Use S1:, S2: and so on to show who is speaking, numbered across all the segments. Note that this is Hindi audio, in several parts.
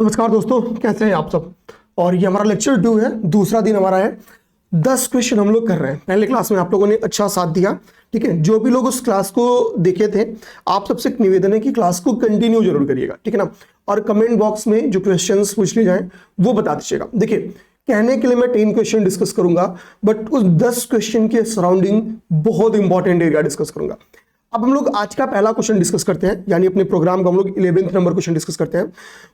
S1: नमस्कार दोस्तों, कैसे हैं आप सब। और ये हमारा लेक्चर 2 है, दूसरा दिन हमारा है। 10 क्वेश्चन हम लोग कर रहे हैं। पहले क्लास में आप लोगों ने अच्छा साथ दिया, ठीक है। जो भी लोग उस क्लास को देखे थे, आप सबसे एक निवेदन है कि क्लास को कंटिन्यू जरूर करिएगा, ठीक है ना। और कमेंट बॉक्स में जो क्वेश्चंस पूछ लिए जाए वो बता दीजिएगा। देखिए, कहने के लिए मैं 10 क्वेश्चन डिस्कस करूंगा, बट उस 10 क्वेश्चन के सराउंडिंग बहुत इंपॉर्टेंट एरिया डिस्कस करूंगा। अब हम लोग आज का पहला क्वेश्चन डिस्कस करते हैं, यानी अपने प्रोग्राम का हम लोग 11th नंबर क्वेश्चन डिस्कस करते हैं।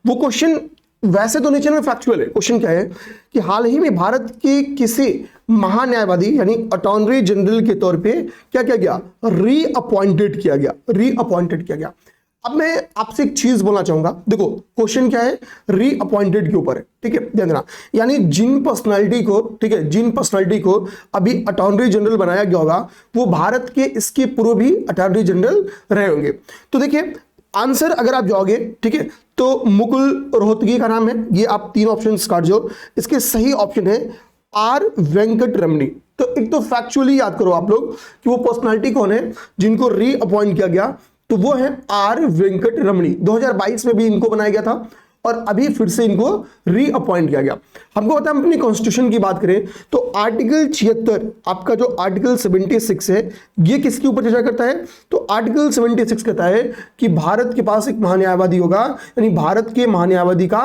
S1: वो क्वेश्चन वैसे तो नेचर में फैक्चुअल है। क्वेश्चन क्या है कि हाल ही में भारत के किसी महान्यायवादी यानी अटॉर्नी जनरल के तौर पे क्या किया गया, रीअपॉइंटेड किया गया। अब मैं आपसे एक चीज बोलना चाहूंगा। देखो, क्वेश्चन क्या है, रीअपॉइंटेड के ऊपर है, ठीक है, ध्यान देना। यानी जिन पर्सनालिटी को, ठीक है, जिन पर्सनालिटी को अभी अटॉर्नी जनरल बनाया गया होगा, वो भारत के इसके पूर्व भी अटॉर्नी जनरल रहे होंगे। तो देखिए, आंसर अगर आप जाओगे, ठीक है, तो मुकुल रोहतगी का नाम है। ये आप 3 ऑप्शन काट जाओ, इसके सही ऑप्शन है आर वेंकट रमणी। तो एक तो फैक्चुअली याद करो आप लोग कि वो पर्सनालिटी कौन है जिनको रीअपॉइंट किया गया, तो वो है आर वेंकट रमणी। 2022 में भी इनको बनाया गया था और अभी फिर से इनको रीअपॉइंट किया गया। हमको पता है, हम अपनी कॉन्स्टिट्यूशन की बात करें तो आर्टिकल 76, आपका जो आर्टिकल 76 है, ये किसके ऊपर चर्चा करता है। तो आर्टिकल 76 कहता है कि भारत के पास एक महान्यायवादी होगा, यानी भारत के महान्यायवादी का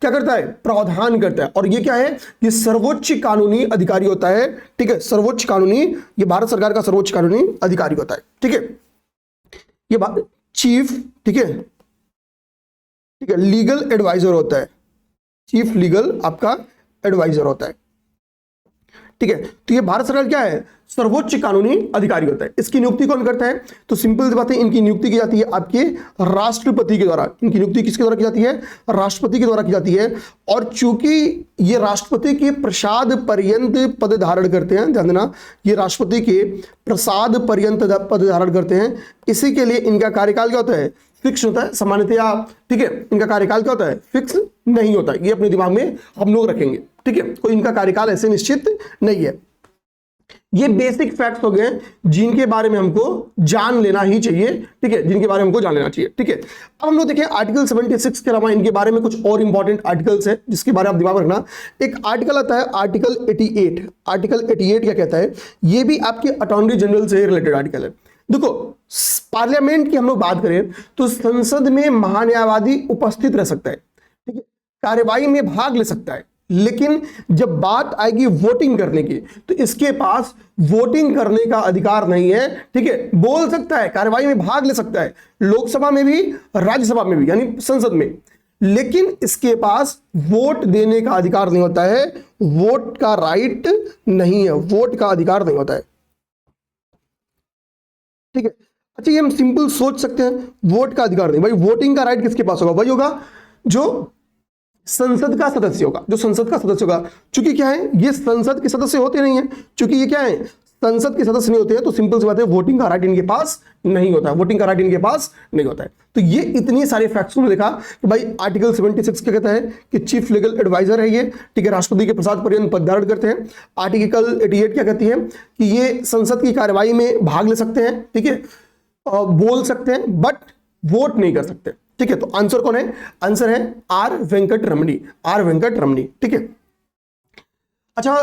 S1: क्या करता है, प्रावधान करता है। और ये क्या है, ये सर्वोच्च कानूनी अधिकारी होता है, ठीक है, सर्वोच्च कानूनी, ये भारत सरकार का सर्वोच्च कानूनी अधिकारी होता है, ठीक है। ये बात चीफ, ठीक है, लीगल एडवाइजर होता है, चीफ लीगल आपका एडवाइजर होता है, ठीक है। तो ये भारत सरकार क्या है, सर्वोच्च कानूनी अधिकारी होता है। इसकी नियुक्ति कौन करता है, तो सिंपल सी बात है, इनकी नियुक्ति की जाती है आपके राष्ट्रपति के द्वारा। इनकी नियुक्ति किसके द्वारा की जाती है, राष्ट्रपति के द्वारा की जाती है। और चूंकि ये राष्ट्रपति के प्रसाद पर्यंत पद धारण करते हैं, ध्यान देना, ये राष्ट्रपति के प्रसाद पर्यंत पद धारण करते हैं, इसी के लिए इनका कार्यकाल क्या होता है, फिक्स होता है सामान्यतया, ठीक है। इनका कार्यकाल क्या होता है, फिक्स नहीं होता है। ये अपने दिमाग में हम लोग रखेंगे, ठीक है। कोई इनका कार्यकाल ऐसे निश्चित नहीं है। ये बेसिक फैक्ट्स हो गए जिनके बारे में हमको जान लेना ही चाहिए, ठीक है, जिनके बारे में हमको जान लेना चाहिए, ठीक है। अब हम लोग देखें आर्टिकल 76 के अलावा इनके बारे में कुछ और इंपॉर्टेंट आर्टिकल्स है जिसके बारे में आप दिमाग में रखना। एक आर्टिकल आता है आर्टिकल 88। आर्टिकल 88 क्या कहता है, ये भी आपके अटॉर्नी जनरल से रिलेटेड आर्टिकल है। देखो, पार्लियामेंट की हम लोग बात करें तो संसद में महान्यायवादी उपस्थित रह सकता है, ठीक है, कार्यवाही में भाग ले सकता है, लेकिन जब बात आएगी वोटिंग करने की तो इसके पास वोटिंग करने का अधिकार नहीं है, ठीक है। बोल सकता है, कार्यवाही में भाग ले सकता है, लोकसभा में भी, राज्यसभा में भी, यानी संसद में, लेकिन इसके पास वोट देने का अधिकार नहीं होता है, वोट का राइट नहीं है, वोट का अधिकार नहीं होता है, ठीक है। अच्छा, ये हम सिंपल सोच सकते हैं, वोट का अधिकार नहीं, भाई वोटिंग का राइट किसके पास होगा, वही होगा जो संसद का सदस्य होगा, जो संसद का सदस्य होगा। चूंकि क्या है, ये संसद के सदस्य होते नहीं है, चूंकि ये क्या है, संसद के सदस्य नहीं होते हैं, तो सिंपल सी बात है, वोटिंग का राइट इनके पास नहीं होता है, वोटिंग का राइट इनके पास नहीं होता है। तो ये इतनी सारे फैक्ट्स को देखा कि भाई आर्टिकल 76 क्या कहता है कि चीफ लीगल एडवाइजर है ये, ठीक है, राष्ट्रपति के प्रसाद पर्यंत पद धारण करते हैं। आर्टिकल 88 क्या कहती है कि ये संसद की कार्यवाही में भाग ले सकते हैं, ठीक है, बोल सकते हैं, बट वोट नहीं कर सकते, ठीक है। तो आंसर कौन है, आंसर है are Venkat Ramani, are Venkat रमणी, ठीक है। अच्छा,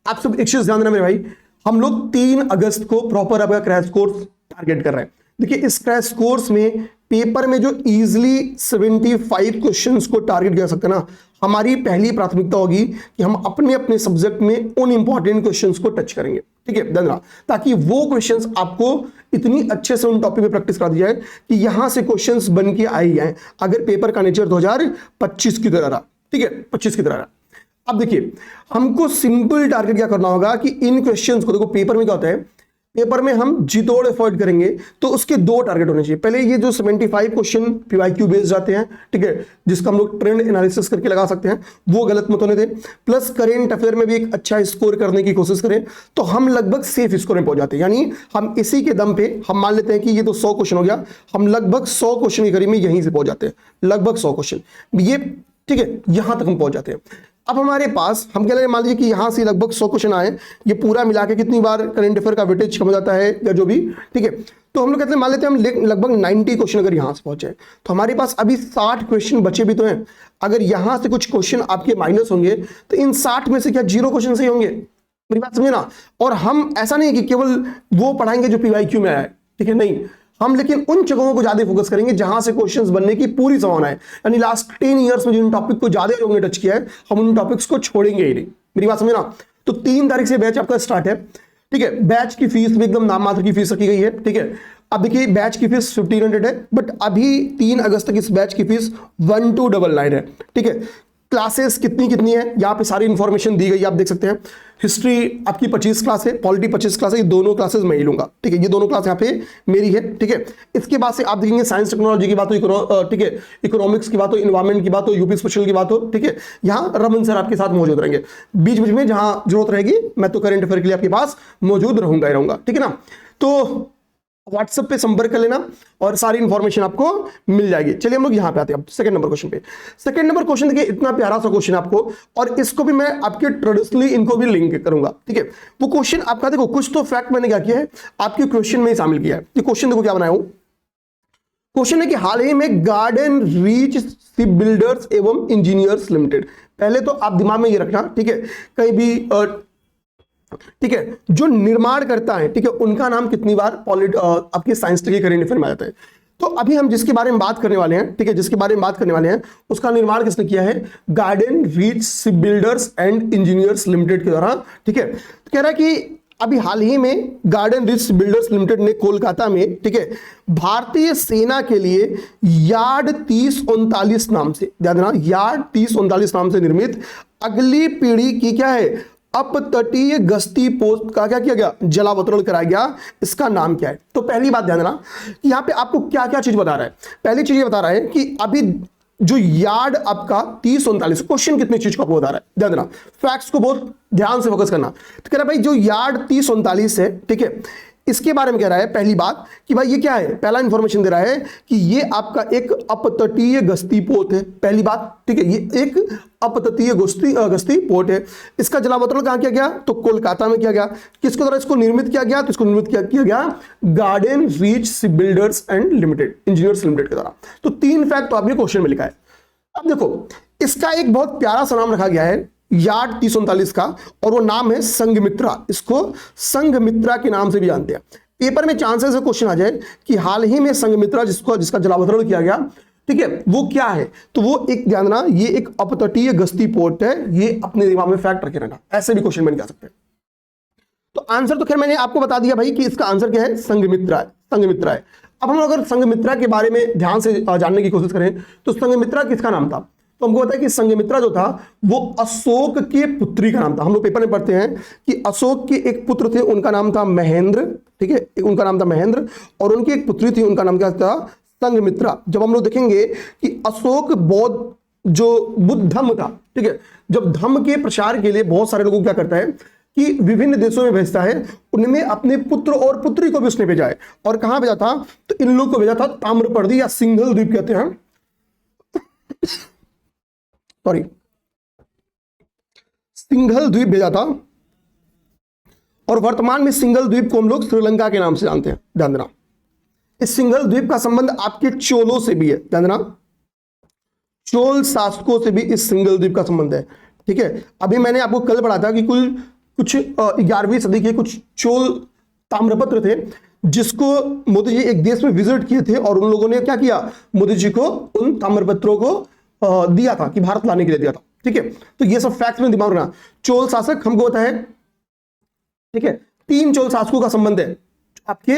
S1: आप सब एक चीज ध्यान देना मेरे भाई, हम लोग 3 अगस्त को प्रॉपर आपका क्रैश कोर्स टारगेट कर रहे हैं। देखिए, इस क्रैश कोर्स में पेपर में जो इजीली 75 क्वेश्चंस को टारगेट कर सकते हैं ना, हमारी पहली प्राथमिकता होगी कि हम अपने अपने सब्जेक्ट में उन इंपॉर्टेंट क्वेश्चंस को टच करेंगे, ठीक है, धन्यवाद, ताकि वो क्वेश्चंस आपको इतनी अच्छे से उन टॉपिक पे प्रैक्टिस करा दी जाए कि यहां से क्वेश्चंस बन के आ ही जाए, अगर पेपर का नेचर 2025 की तरह रहा, ठीक है, 25 की तरह रहा। अब देखिए, हमको सिंपल टारगेट क्या करना होगा कि इन क्वेश्चंस को, देखो पेपर में क्या होता है, पेपर में हम जितोड़ एफर्ट करेंगे तो उसके 2 टारगेट होने चाहिए। पहले ये जो 75 क्वेश्चन पीवाईक्यू बेस्ड जाते हैं, ठीक है, जिसका हम लोग ट्रेंड एनालिसिस करके लगा सकते हैं, वो गलत मत होने दें। प्लस करेंट अफेयर में भी एक अच्छा स्कोर करने की कोशिश करें, तो हम लगभग सेफ स्कोर में पहुंच जाते हैं। यानी हम इसी के दम पे हम मान लेते हैं कि ये तो 100 क्वेश्चन हो गया, हम लगभग 100 क्वेश्चन के करीब में यहीं से पहुंच जाते हैं, लगभग 100 क्वेश्चन, ये, ठीक है, यहां तक हम पहुंच जाते हैं। अब हमारे पास हम क्या मान लीजिए कि यहां से लगभग 100 क्वेश्चन आए, ये पूरा मिला के कितनी बार करंट अफेयर का वेटेज कम हो जाता है या जो भी, ठीक है। तो हम लोग कहते हैं, मान लेते हैं हम लगभग 90 क्वेश्चन अगर यहां से पहुंचे तो हमारे पास अभी 60 क्वेश्चन बचे भी तो हैं। अगर यहां से कुछ क्वेश्चन आपके माइनस होंगे तो इन 60 में से क्या 0 क्वेश्चन सही होंगे? मेरी बात समझे ना। और हम ऐसा नहीं है कि केवल वो पढ़ाएंगे जो PYQ में आया है, ठीक है, नहीं, हम लेकिन उन जगहों को ज्यादा फोकस करेंगे जहां से क्वेश्चंस बनने की पूरी संभावना है। यानी लास्ट 10 इयर्स में जिन टॉपिक को ज्यादा लोगों ने टच किया है, हम उन टॉपिक्स को छोड़ेंगे ही नहीं। मेरी बात समझे ना। तो 3 तारीख से बैच आपका स्टार्ट है, ठीक है। बैच की फीस भी एकदम नाम मात्र की फीस रखी गई है, ठीक है। अब देखिए बैच की फीस 1500 है, बट अभी 3 अगस्त तक इस बैच की फीस 1299 है, ठीक है। क्लासेस कितनी है यहाँ पे सारी इंफॉर्मेशन दी गई है, आप देख सकते हैं। हिस्ट्री आपकी 25 क्लास है, पॉलिटी 25 क्लास है, ये दोनों क्लासेस मैं ही लूंगा, ठीक है। ये दोनों क्लास यहाँ पे मेरी है, ठीक है। इसके बाद से आप देखेंगे साइंस टेक्नोलॉजी की बात हो, ठीक है, इकोनॉमिक्स की बात हो, इन्वायरमेंट की बात हो, यूपी स्पेशल की बात हो, ठीक है। यहाँ रमन सर आपके साथ मौजूद रहेंगे। बीच बीच में जहां जरूरत रहेगी मैं तो करंट अफेयर के लिए आपके पास मौजूद रहूंगा ही रहूंगा, ठीक है ना। तो व्हाट्सएप पे संपर्क कर लेना और सारी इंफॉर्मेशन आपको मिल जाएगी। चलिए हम लोग यहां पे आते हैं सेकंड नंबर क्वेश्चन पे। सेकंड नंबर क्वेश्चन देखिए, इतना प्यारा सा क्वेश्चन आपको, और इसको भी मैं आपके ट्रेडिशनली इनको भी लिंक करूंगा, ठीक है। वो क्वेश्चन आपका देखो, कुछ तो फैक्ट मैंने क्या किया है आपके क्वेश्चन में ही शामिल किया है। ये क्वेश्चन देखो क्या बनाया हूं। क्वेश्चन है कि हाल ही में गार्डन रीच शिप बिल्डर्स एवं इंजीनियर्स लिमिटेड, पहले तो आप दिमाग में ये रखना, ठीक है, कहीं भी ठीक है, जो निर्माण करता है, ठीक है, उनका नाम कितनी बार आपके साइंस के करेंट अफेयर में आ जाता है। तो अभी हम जिसके बारे में बात करने वाले हैं, ठीक है, जिसके बारे में बात करने वाले हैं, उसका निर्माण किसने किया है? Garden reach ship builders and engineers limited के द्वारा, ठीक है। तो कह रहा है कि अभी हाल ही में गार्डन रीच बिल्डर्स लिमिटेड ने कोलकाता में, ठीक है, भारतीय सेना के लिए यार्ड 3039 नाम से, ध्यान देना, यार्ड 3039 नाम से निर्मित अगली पीढ़ी की क्या है, अपतटीय गश्ती पोस्ट का क्या किया गया, जलावतरण कराया गया। इसका नाम क्या है? तो पहली बात ध्यान देना कि यहां पे आपको क्या क्या चीज बता रहा है। पहली चीज ये बता रहा है कि अभी जो यार्ड आपका 3039, क्वेश्चन कितनी चीज को आपको बता रहा है, ध्यान देना, फैक्ट्स को बहुत ध्यान से फोकस करना। तो कह रहा है भाई जो यार्ड 3039 है, ठीक है, इसके बारे में कह रहा है पहली बात कि भाई ये क्या है, पहला इंफॉर्मेशन दे रहा है कि ये आपका एक अपतटीय गश्ती पोत है, पहली बात, ठीक है, ये एक अपतटीय गश्ती पोत है। इसका जलावतरण कहां किया गया? तो कोलकाता में किया गया। किसके द्वारा इसको निर्मित किया गया? तो इसको निर्मित किया गया garden reach ship builders and limited, engineers limited के द्वारा। तो 3 फैक्ट तो आपने क्वेश्चन में लिखा है। अब देखो इसका एक बहुत प्यारा सा नाम रखा गया है यार्ड 3039 का, और वो नाम है संघमित्रा। इसको संघमित्रा के नाम से भी जानते हैं। पेपर में चांसेस है क्वेश्चन आ जाए कि हाल ही में संघमित्रा जिसका जलावतरण किया गया, ठीक है, वो क्या है? तो वो एक ध्यान देना, ये एक अपतटीय गश्ती पोर्ट है। ये अपने दिमाग में फैक्ट रखे रहना, ऐसे भी क्वेश्चन में निकाल सकते हैं। तो आंसर तो खैर मैंने आपको बता दिया भाई कि इसका आंसर क्या है, संघमित्रा है, संघमित्रा है। अब हम अगर संघमित्रा के बारे में ध्यान से जानने की कोशिश करें तो संघमित्रा किसका नाम था? तो हमको पता है कि संघमित्रा जो था वो अशोक के पुत्री का नाम था। हम लोग पेपर में पढ़ते हैं कि अशोक के एक पुत्र थे, उनका नाम था महेंद्र, ठीक है, उनका नाम था महेंद्र, और उनकी एक पुत्री थी, उनका नाम क्या था? संघमित्रा। जब हम लोग देखेंगे कि अशोक बौद्ध जो बुद्ध धम्म था, ठीक है, जब धम्म के प्रचार के लिए बहुत सारे लोगों को क्या करता है कि विभिन्न देशों में भेजता है, उनमें अपने पुत्र और पुत्री को भी उसने भेजा है। और कहां भेजा था? तो इन लोग को भेजा था ताम्रपर्दी या सिंघल द्वीप कहते हैं, सॉरी, सिंघल द्वीप भेजा था। और वर्तमान में सिंघल द्वीप को हम लोग श्रीलंका के नाम से जानते हैं, ध्यान देना। इस सिंघल द्वीप का संबंध आपके चोलों से भी है, ध्यान देना, चोल शासकों से भी इस सिंघल द्वीप का संबंध है, ठीक है। अभी मैंने आपको कल पढ़ा था कि कुल कुछ 11वीं सदी के कुछ चोल ताम्रपत्र थे जिसको मोदी जी एक देश में विजिट किए थे, और उन लोगों ने क्या किया, मोदी जी को उन ताम्रपत्रों को दिया था कि भारत लाने के लिए दिया था, ठीक है। तो ये सब फैक्ट्स में दिमाग रखना। चोल शासक हमको पता है, ठीक है, 3 चोल शासकों का संबंध है आपके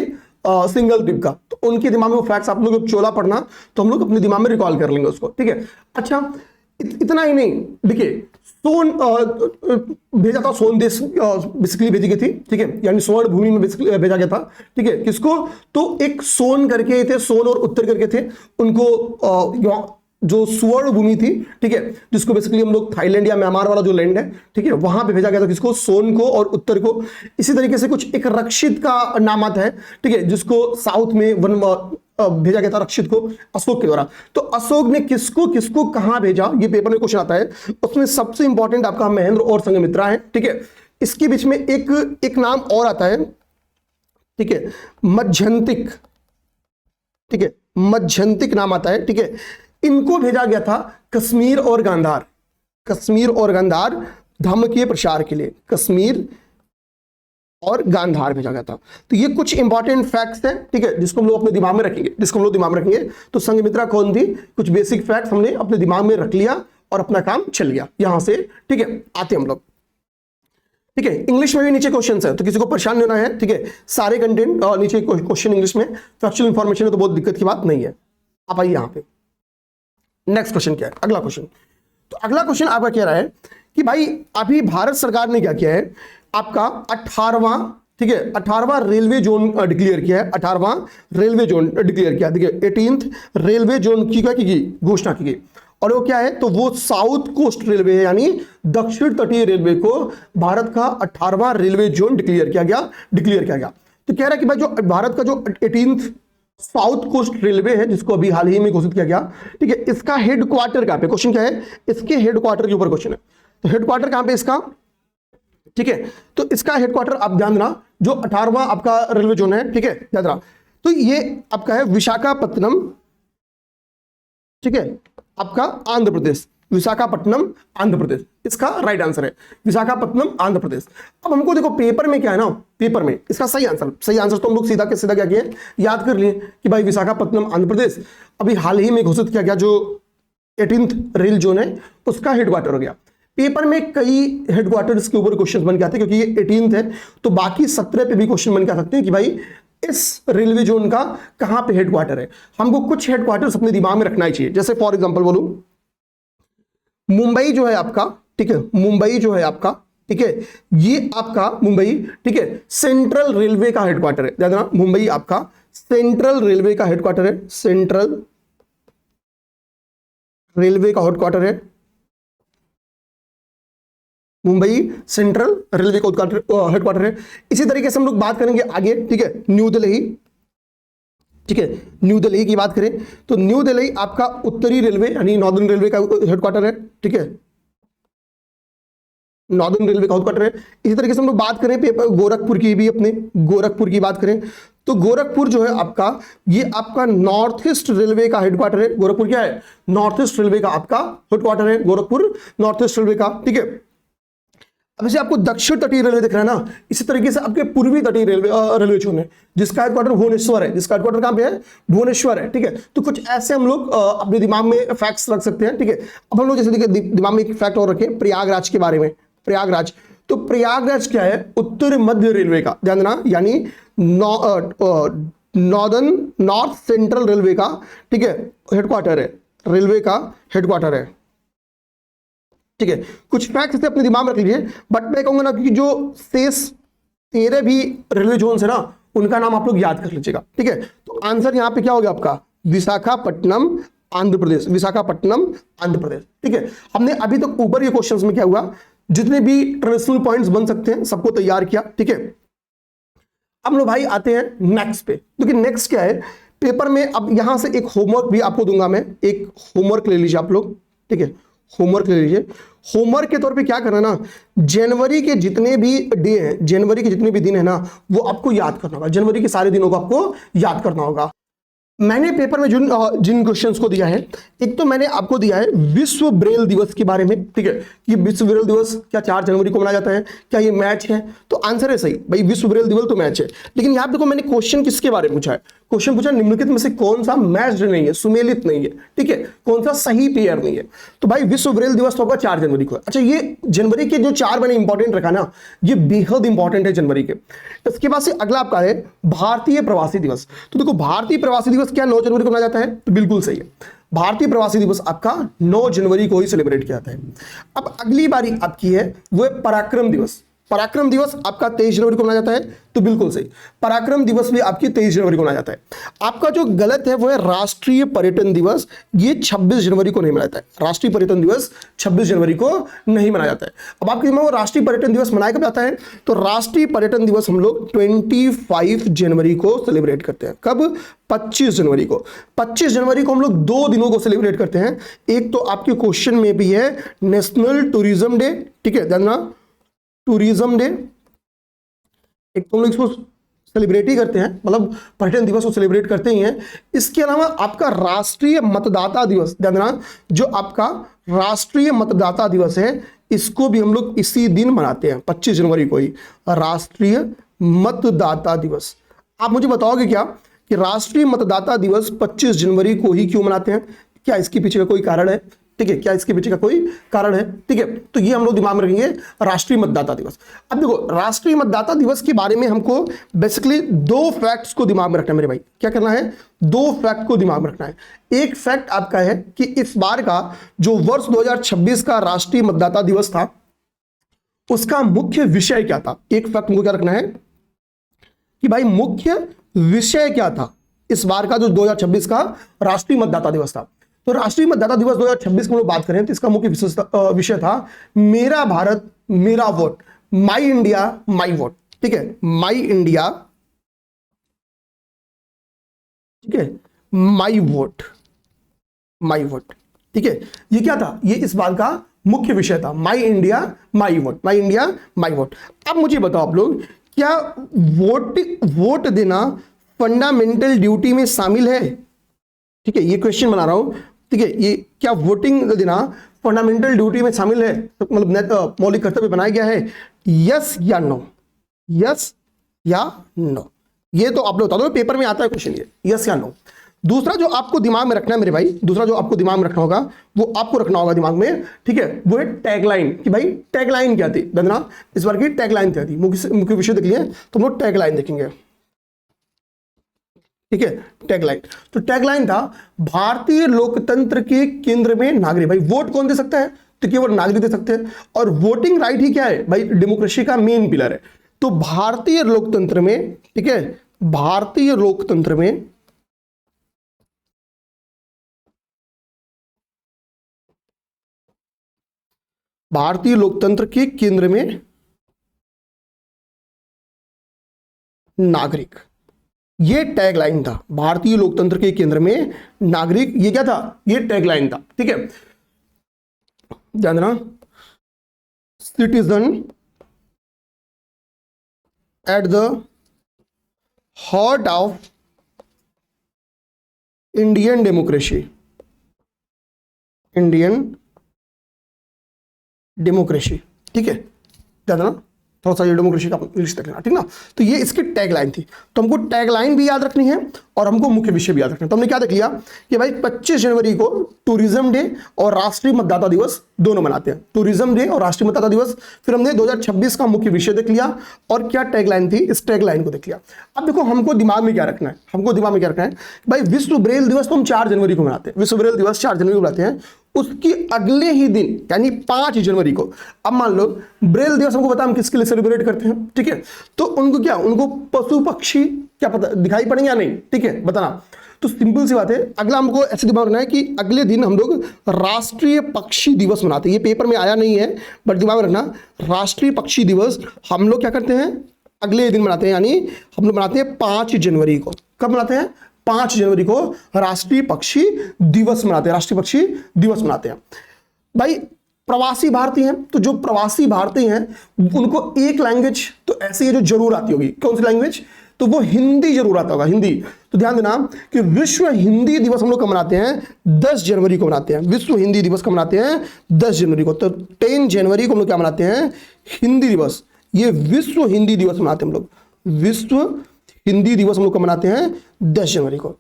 S1: सिंघल द्वीप का। तो उनके दिमाग में वो फैक्ट्स आप लोग चोला पढ़ना तो हम लोग अपने दिमाग में रिकॉल कर लेंगे उसको, ठीक है। अच्छा, इतना ही नहीं, देखिए सोन भेजा था, सोन देश बेसिकली भेजी गई थी, ठीक है, यानी स्वर्ण भूमि में बेसिकली भेजा गया था, ठीक है। किसको? तो एक सोन करके थे, सोन और उत्तर करके थे, उनको जो स्वर्ण भूमि थी, ठीक है, जिसको बेसिकली हम लोग थाईलैंड या म्यांमार वाला जो लैंड है, ठीक है, वहां पे भेजा गया था। किसको? सोन को और उत्तर को। इसी तरीके से कुछ एक रक्षित का नाम आता है, ठीक है, जिसको साउथ में वन भेजा गया था, रक्षित को अशोक के द्वारा। तो अशोक ने किसको किसको कहां भेजा, ये पेपर में क्वेश्चन आता है। उसमें सबसे इंपॉर्टेंट आपका महेंद्र और संघमित्रा है, ठीक है। इसके बीच में एक नाम और आता है, ठीक है, मध्यंतिक, ठीक है, मध्यंतिक नाम आता है, ठीक है। इनको भेजा गया था कश्मीर और गांधार, कश्मीर और गांधार धर्म के प्रचार के लिए, कश्मीर और गांधार भेजा गया था। तो ये कुछ इंपॉर्टेंट फैक्ट्स हैं, ठीक है, जिसको हम लोग अपने दिमाग में रखेंगे, जिसको हम लोग दिमाग में रखेंगे। तो संघमित्रा कौन थी, कुछ बेसिक फैक्ट्स हमने अपने दिमाग में रख लिया और अपना काम चल गया यहां से, ठीक है। आते हम लोग, ठीक है। इंग्लिश में भी नीचे क्वेश्चंस है, तो किसी को परेशान नहीं होना है, ठीक है। सारे कंटेंट और नीचे क्वेश्चन इंग्लिश में, फैक्चुअल इंफॉर्मेशन है तो बहुत दिक्कत की बात नहीं है। आप आइए यहां पे, नेक्स्ट क्वेश्चन क्या है, अगला क्वेश्चन। तो अगला क्वेश्चन आपका कह रहा है कि भाई अभी भारत सरकार ने क्या किया है, आपका 18वां, ठीक है, 18वां रेलवे जोन डिक्लेयर किया है, 18वां रेलवे जोन डिक्लेयर किया, ठीक है। 18th रेलवे जोन की क्या की घोषणा की गई, और वो क्या है, तो वो साउथ कोस्ट रेलवे है, यानी दक्षिण तटीय रेलवे को भारत का 18वां रेलवे जोन डिक्लेयर किया गया। तो कह रहा है कि भाई जो भारत का जो 18th साउथ कोस्ट रेलवे है, जिसको अभी हाल ही में घोषित किया गया, ठीक है, इसका हेडक्वार्टर कहां पे, क्वेश्चन क्या है, इसके हेडक्वार्टर के ऊपर क्वेश्चन है। तो हेडक्वार्टर कहां पे इसका, ठीक है। तो इसका हेडक्वार्टर आप ध्यान देना, जो 18वां आपका रेलवे जोन है, ठीक है, याद रहा। तो ये आपका है विशाखापत्तनम, ठीक है, आपका आंध्र प्रदेश, विशाखापट्टनम आंध्र प्रदेश, इसका राइट आंसर है विशाखापट्टनम आंध्र प्रदेश। अब हमको देखो पेपर में क्या है ना, पेपर में इसका सही आंसर तो हम लोग सीधा क्या किए, याद कर लिए कि भाई विशाखापट्टनम आंध्र प्रदेश अभी हाल ही में घोषित किया गया, जो 18th रेल जोन है उसका हेडक्वार्टर हो गया। पेपर में कई हेडक्वार्टर्स के ऊपर क्वेश्चन बन के आते हैं, क्योंकि ये 18th है, तो बाकी 17 पे भी क्वेश्चन बन के आ सकते हैं कि भाई इस रेलवे जोन का कहां पे हेडक्वार्टर है। हमको कुछ हेडक्वार्टर्स अपने दिमाग में रखना ही चाहिए। जैसे फॉर एग्जांपल बोलूं, मुंबई जो है आपका, ठीक है, मुंबई जो है आपका, ठीक है, ये आपका मुंबई, ठीक है, सेंट्रल रेलवे का हेडक्वार्टर है। ध्यान देना, मुंबई आपका सेंट्रल रेलवे का हेडक्वार्टर है, सेंट्रल रेलवे का हेडक्वार्टर है, मुंबई सेंट्रल रेलवे का हेडक्वार्टर है। इसी तरीके से हम लोग बात करेंगे आगे, ठीक है, न्यू दिल्ली, ठीक है, न्यू दिल्ली की बात करें तो न्यू दिल्ली आपका उत्तरी रेलवे यानी नॉर्दर्न रेलवे का हेडक्वार्टर है, ठीक है, नॉर्दर्न रेलवे का हेडक्वार्टर है। इसी तरीके से हम लोग बात करें पेपर गोरखपुर की भी, अपने गोरखपुर की बात करें तो गोरखपुर जो है आपका, ये आपका नॉर्थ ईस्ट रेलवे का हेडक्वार्टर है। गोरखपुर क्या है, नॉर्थ ईस्ट रेलवे का आपका हेडक्वार्टर है, गोरखपुर नॉर्थ ईस्ट रेलवे का, ठीक है। अब जैसे आपको दक्षिण तटीय रेलवे दिख रहा है ना, इसी तरीके से आपके पूर्वी तटीय रेलवे जोन है, जिसका हेडक्वार्टर भुवनेश्वर है, जिसका हेडक्वार्टर कहां पे है, भुवनेश्वर है, ठीक है। तो कुछ ऐसे हम लोग अपने दिमाग में फैक्ट्स रख सकते हैं, ठीक है। अब हम लोग जैसे देखिए दिमाग में एक फैक्ट और रखें प्रयागराज के बारे में, प्रयागराज, तो प्रयागराज क्या है, उत्तर मध्य रेलवे का, ध्यान देना, यानी नॉर्थ सेंट्रल रेलवे का, ठीक है, हेडक्वार्टर है, रेलवे का हेडक्वार्टर है, ठीक है। कुछ फैक्ट्स अपने दिमाग में रख लीजिए, बट मैं कहूंगा ना कि जो शेष 13 भी रेलवे जोन है ना, उनका नाम आप लोग याद कर लीजिएगा, ठीक है। तो आंसर यहां पे क्या हो गया आपका, विशाखापट्टनम आंध्र प्रदेश, विशाखापट्टनम आंध्र प्रदेश, ठीक है। हमने अभी तक ऊपर के क्वेश्चंस में क्या हुआ, जितने भी ट्रेडिशनल पॉइंट्स बन सकते हैं सबको तैयार किया, ठीक है। अब लोग भाई आते हैं नेक्स्ट पे, क्योंकि नेक्स्ट क्या है पेपर में, अब यहां से एक होमवर्क भी आपको दूंगा मैं, एक होमवर्क ले लीजिए आप लोग, ठीक है, होमवर्क ले लीजिए। होमवर्क के तौर पे क्या करना ना, जनवरी के जितने भी डे हैं, जनवरी के जितने भी दिन है ना, वो आपको याद करना होगा, जनवरी के सारे दिनों को आपको याद करना होगा। मैंने पेपर में जिन क्वेश्चंस को दिया है, एक तो मैंने आपको दिया है विश्व ब्रेल दिवस के बारे में, ठीक है, कि विश्व ब्रेल दिवस क्या 4 जनवरी को मनाया जाता है, क्या ये मैच है, तो आंसर है सही भाई, विश्व ब्रेल दिवस तो मैच है। लेकिन यहां देखो मैंने क्वेश्चन किसके बारे में पूछा है, क्वेश्चन पूछा निम्नलिखित में से कौन सा मैच्ड नहीं है, सुमेलित नहीं है, ठीक है, कौन सा सही पेयर नहीं है। तो भाई विश्व ब्रेल दिवस तो होगा 4 जनवरी को। अच्छा, ये जनवरी के जो 4 मैंने इंपॉर्टेंट रखा ना, ये बेहद इंपॉर्टेंट है जनवरी के। इसके बाद से अगला आपका है भारतीय प्रवासी दिवस। तो देखो भारतीय प्रवासी दिवस क्या 9 जनवरी को मनाया जाता है, तो बिल्कुल सही है, भारतीय प्रवासी दिवस आपका 9 जनवरी को ही सेलिब्रेट किया जाता है। अब अगली बारी आपकी है वो है पराक्रम दिवस। पराक्रम दिवस आपका 23 जनवरी को मनाया जाता है, तो बिल्कुल सही, पराक्रम दिवस भी आपकी 23 जनवरी को मनाया जाता है। आपका जो गलत है वो है राष्ट्रीय पर्यटन दिवस, ये 26 जनवरी को नहीं मनाया जाता है, राष्ट्रीय पर्यटन दिवस 26 जनवरी को नहीं मनाया जाता है। अब आपके दिमाग में राष्ट्रीय पर्यटन दिवस मनाया कब जाता है, तो राष्ट्रीय पर्यटन दिवस हम लोग 25 जनवरी को सेलिब्रेट करते हैं। कब, 25 जनवरी को। 25 जनवरी को हम लोग 2 दिनों को सेलिब्रेट करते हैं। एक तो आपके क्वेश्चन में भी है नेशनल टूरिज्म डे, ठीक है, ध्यान, टूरिज्म डे, एक तो हम लोग इसको सेलिब्रेट ही करते हैं, मतलब पर्यटन दिवस को सेलिब्रेट करते ही हैं। इसके अलावा आपका राष्ट्रीय मतदाता दिवस, ध्यान देना, जो आपका राष्ट्रीय मतदाता दिवस है इसको भी हम लोग इसी दिन मनाते हैं, 25 जनवरी को ही राष्ट्रीय मतदाता दिवस। आप मुझे बताओगे क्या कि राष्ट्रीय मतदाता दिवस 25 जनवरी को ही क्यों मनाते हैं? क्या इसके पीछे का कोई कारण है? ठीक है, क्या इसके पीछे का कोई कारण है? ठीक है, तो ये हम लोग दिमाग में रखेंगे, राष्ट्रीय मतदाता दिवस। अब देखो, राष्ट्रीय मतदाता दिवस के बारे में हमको बेसिकली दो फैक्ट्स को दिमाग में रखना है मेरे भाई। क्या करना है? दो फैक्ट को दिमाग में रखना है। एक फैक्ट आपका है कि इस बार का जो वर्ष 2026 का राष्ट्रीय मतदाता दिवस था उसका मुख्य विषय क्या था। एक फैक्ट को क्या रखना है कि भाई मुख्य विषय क्या था इस बार का जो 2026 का राष्ट्रीय मतदाता दिवस था। तो राष्ट्रीय मतदाता दिवस 2026 की हम लोग बात करें तो इसका मुख्य विषय था मेरा भारत मेरा vote, my India my vote. ठीक है, माई इंडिया, ठीक है, माई वोट, माई वोट। ठीक है, ये क्या था? ये इस बार का मुख्य विषय था, my India my vote, my India my vote. अब मुझे बताओ आप लोग, क्या वोट देना फंडामेंटल ड्यूटी में शामिल है? ठीक है, ये क्वेश्चन बना रहा हूं। ठीक है, ये क्या वोटिंग देना फंडामेंटल ड्यूटी में शामिल है, तो मतलब मौलिक कर्तव्य बनाया गया है? यस या नो? यस या नो? ये तो आप लोग बता दो, पेपर में आता है क्वेश्चन ये, यस या नो। दूसरा जो आपको दिमाग में रखना है मेरे भाई, दूसरा जो आपको दिमाग में रखना होगा वो आपको रखना होगा दिमाग में, ठीक है, वो है टैगलाइन। कि भाई टैगलाइन क्या थी? दंदना इस बार की टैगलाइन क्या थी? मुख्य विषय देख लिया तो हम लोग टैगलाइन देखेंगे। ठीक है, टैगलाइन, तो टैगलाइन था भारतीय लोकतंत्र के केंद्र में नागरिक। भाई वोट कौन दे सकता है? तो केवल नागरिक दे सकते हैं, और वोटिंग राइट ही क्या है भाई? डेमोक्रेसी का मेन पिलर है। तो भारतीय लोकतंत्र में, ठीक है, भारतीय लोकतंत्र में भारतीय लोकतंत्र के केंद्र में नागरिक, ये टैगलाइन था। भारतीय लोकतंत्र के केंद्र में नागरिक, ये क्या था? ये टैगलाइन था। ठीक है, ध्यान देना, citizen at the heart of Indian democracy, Indian democracy. ठीक है, ध्यान देना, थोड़ा सा ये डेमोक्रेसी का इंग्लिश तक लेना, ठीक ना। तो ये इसकी टैगलाइन थी, तो हमको टैगलाइन भी याद रखनी है और हमको मुख्य विषय भी याद रखना है। तो हमने क्या देख लिया कि भाई 25 जनवरी को टूरिज्म डे और राष्ट्रीय मतदाता दिवस दोनों मनाते हैं, टूरिज्म डे और राष्ट्रीय मतदाता दिवस। फिर हमने 2026 का मुख्य विषय देख लिया और क्या टैगलाइन थी, इस टैगलाइन को देख लिया। अब देखो हमको दिमाग में क्या रखना है, हमको दिमाग में क्या रखना है भाई, विश्व ब्रेल दिवस तो हम 4 जनवरी को मनाते हैं, विश्व ब्रेल दिवस 4 जनवरी को मनाते हैं। उसकी अगले ही दिन यानी 5 जनवरी को, अब मान लो ब्रेल दिवस हमको पता हम किसके लिए सेलिब्रेट करते हैं, ठीक है, तो उनको क्या, उनको पशु पक्षी क्या पता दिखाई पड़ेंगे या नहीं, ठीक है, बताना। तो सिंपल सी बात है, अगला हमको ऐसे दिमाग रखना है कि अगले दिन हम लोग राष्ट्रीय पक्षी दिवस मनाते हैं। ये पेपर में आया नहीं है बट दिमाग में रखना, राष्ट्रीय पक्षी दिवस हम लोग क्या करते हैं, अगले दिन मनाते हैं, यानी हम लोग मनाते हैं 5 जनवरी को। कब मनाते हैं? 5 जनवरी को राष्ट्रीय पक्षी दिवस मनाते हैं, राष्ट्रीय पक्षी दिवस मनाते हैं। भाई प्रवासी भारतीय हैं, तो जो प्रवासी भारतीय हैं उनको एक लैंग्वेज तो ऐसी है जो जरूर आती होगी। कौन सी लैंग्वेज? तो वो हिंदी जरूर आता होगा, हिंदी। तो ध्यान देना कि विश्व हिंदी दिवस हम लोग कब मनाते हैं? 10 जनवरी को मनाते हैं। विश्व हिंदी दिवस कब मनाते हैं? 10 जनवरी को। तो 10 जनवरी को हम लोग क्या मनाते हैं? हिंदी दिवस। ये विश्व हिंदी दिवस मनाते हैं हम लोग, विश्व हिंदी दिवस हम लोग कब मनाते हैं? 10 जनवरी को।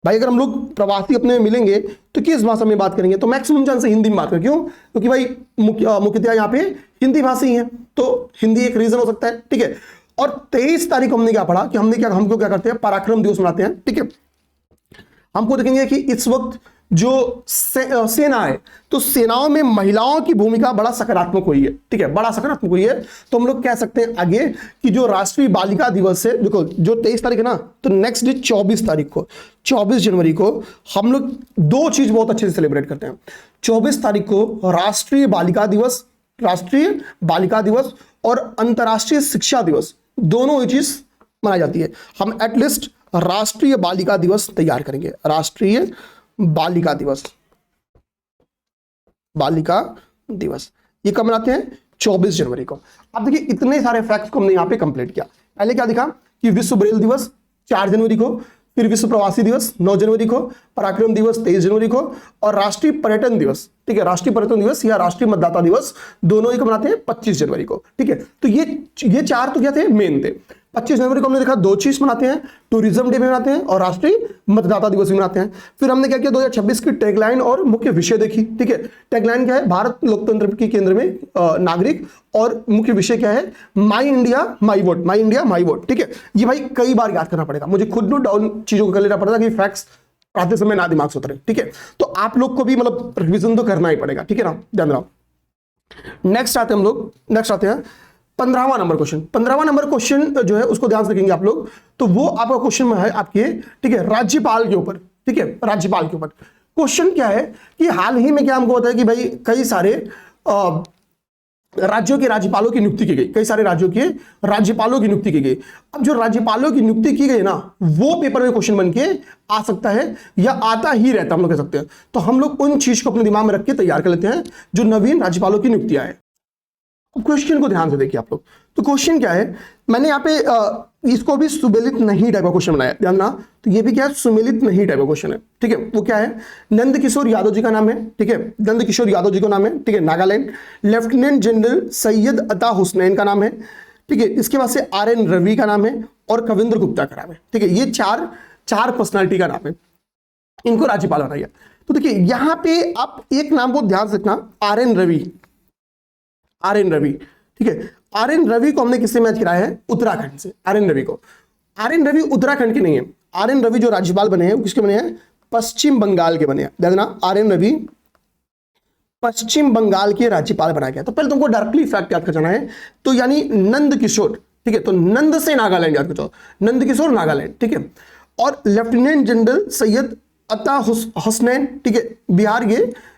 S1: भाई अगर हम लोग प्रवासी अपने मिलेंगे तो किस भाषा में बात करेंगे? तो मैक्सिमम चांस हिंदी में बात करें। क्यों? क्योंकि भाई मुख्यतः यहाँ पे हिंदी भाषी है, तो हिंदी एक रीजन हो सकता है, ठीक है। और 23 तारीख को हमने क्या पढ़ा कि हमको क्या करते हैं? पराक्रम दिवस मनाते हैं, ठीक है। हमको देखेंगे कि इस वक्त जो सेना है, तो सेनाओं में महिलाओं की भूमिका बड़ा सकारात्मक हुई है, ठीक है, बड़ा सकारात्मक हुई है। तो हम लोग कह सकते हैं आगे कि जो राष्ट्रीय बालिका दिवस है, देखो जो 23 तारीख है ना, तो नेक्स्ट डे 24 तारीख को, 24 जनवरी को हम लोग 2 चीज बहुत अच्छे से सेलिब्रेट करते हैं। 24 तारीख को राष्ट्रीय बालिका दिवस, राष्ट्रीय बालिका दिवस और अंतर्राष्ट्रीय शिक्षा दिवस, दोनों ही चीज मनाई जाती है। हम एटलीस्ट राष्ट्रीय बालिका दिवस तैयार करेंगे, राष्ट्रीय बालिका दिवस, बालिका दिवस ये कब मनाते हैं? 24 जनवरी को। अब देखिए इतने सारे फैक्ट्स को हमने यहां पे कंप्लीट किया। पहले क्या दिखा कि विश्व ब्रेल दिवस 4 जनवरी को, फिर विश्व प्रवासी दिवस 9 जनवरी को, पराक्रम दिवस 23 जनवरी को, और राष्ट्रीय पर्यटन दिवस, ठीक है, राष्ट्रीय पर्यटन दिवस या राष्ट्रीय मतदाता दिवस दोनों ही को मनाते हैं 25 जनवरी को, ठीक है। तो ये 4 तो क्या थे, मेन थे। 25 जनवरी को हमने देखा 2 चीज मनाते हैं, टूरिज्म डे भी मनाते हैं और राष्ट्रीय मतदाता दिवस भी मनाते हैं। फिर हमने क्या किया, 2026 की टैगलाइन और मुख्य विषय देखी, ठीक है। टैगलाइन क्या है, भारत लोकतंत्र के केंद्र में नागरिक, और मुख्य विषय क्या है, my India my vote, my India my vote, ठीक है। ये भाई कई बार याद करना पड़ेगा, मुझे खुद नोट डाउन चीजों को कर लेना पड़ेगा कि फैक्ट्स पढ़ाते समय ना दिमाग से उतरे, ठीक है। तो आप लोग को भी मतलब रिविजन तो करना ही पड़ेगा, ठीक है ना, ध्यान रखो। नेक्स्ट आते हैं 15वां नंबर क्वेश्चन। 15वां नंबर क्वेश्चन जो है उसको ध्यान से देखेंगे आप लोग, तो वो आपका क्वेश्चन में है आपके, ठीक है, राज्यपाल के ऊपर, ठीक है, राज्यपाल के ऊपर। क्वेश्चन क्या है कि हाल ही में क्या हमको पता है कि भाई कई सारे राज्यों के राज्यपालों की नियुक्ति की गई, कई सारे राज्यों के राज्यपालों की नियुक्ति की गई। अब जो राज्यपालों की नियुक्ति की गई ना, वो पेपर में क्वेश्चन बन के आ सकता है या आता ही रहता, हम लोग कह सकते हैं। तो हम लोग उन चीज को अपने दिमाग में रख के तैयार कर लेते हैं जो नवीन राज्यपालों की नियुक्तियां है। क्वेश्चन को ध्यान से देखिए आप लोग। तो क्वेश्चन क्या है, मैंने यहाँ पे इसको भी सुमेलित नहीं टाइप का क्वेश्चन बनाया, ध्यान ना। तो ये भी क्या है, सुमेलित नहीं टाइप का क्वेश्चन है, ठीक है। वो क्या है, नंद किशोर यादव जी का नाम है, ठीक है, नंद किशोर यादव जी का नाम है, ठीक है, नागालैंड। लेफ्टिनेंट जनरल सैयद अता हुसनैन का नाम है, ठीक है। इसके बाद से RN रवि का नाम है और कविंद्र गुप्ता का नाम है, ठीक है। ये चार पर्सनालिटी का नाम है, इनको राज्यपाल बनाया। तो देखिए यहां पे आप एक नाम को ध्यान से रखना, RN रवि, ठीक है। RN रवि को हमने किससे मैच कराया है, उत्तराखंड से। RN रवि उत्तराखंड के नहीं है। RN रवि जो राज्यपाल बने हैं किसके बने हैं, पश्चिम बंगाल के बने हैं, ध्यान देना। RN रवि पश्चिम बंगाल के राज्यपाल बना गया। तो पहले तुमको डायरेक्टली फैक्ट याद कर जाना है, तो यानी नंद किशोर, ठीक है। तो नंद से नागालैंड याद कर जाओ, नंद किशोर नागालैंड, ठीक है। और लेफ्टिनेंट जनरल सैयद अता हुसनैन, ठीक है, बिहार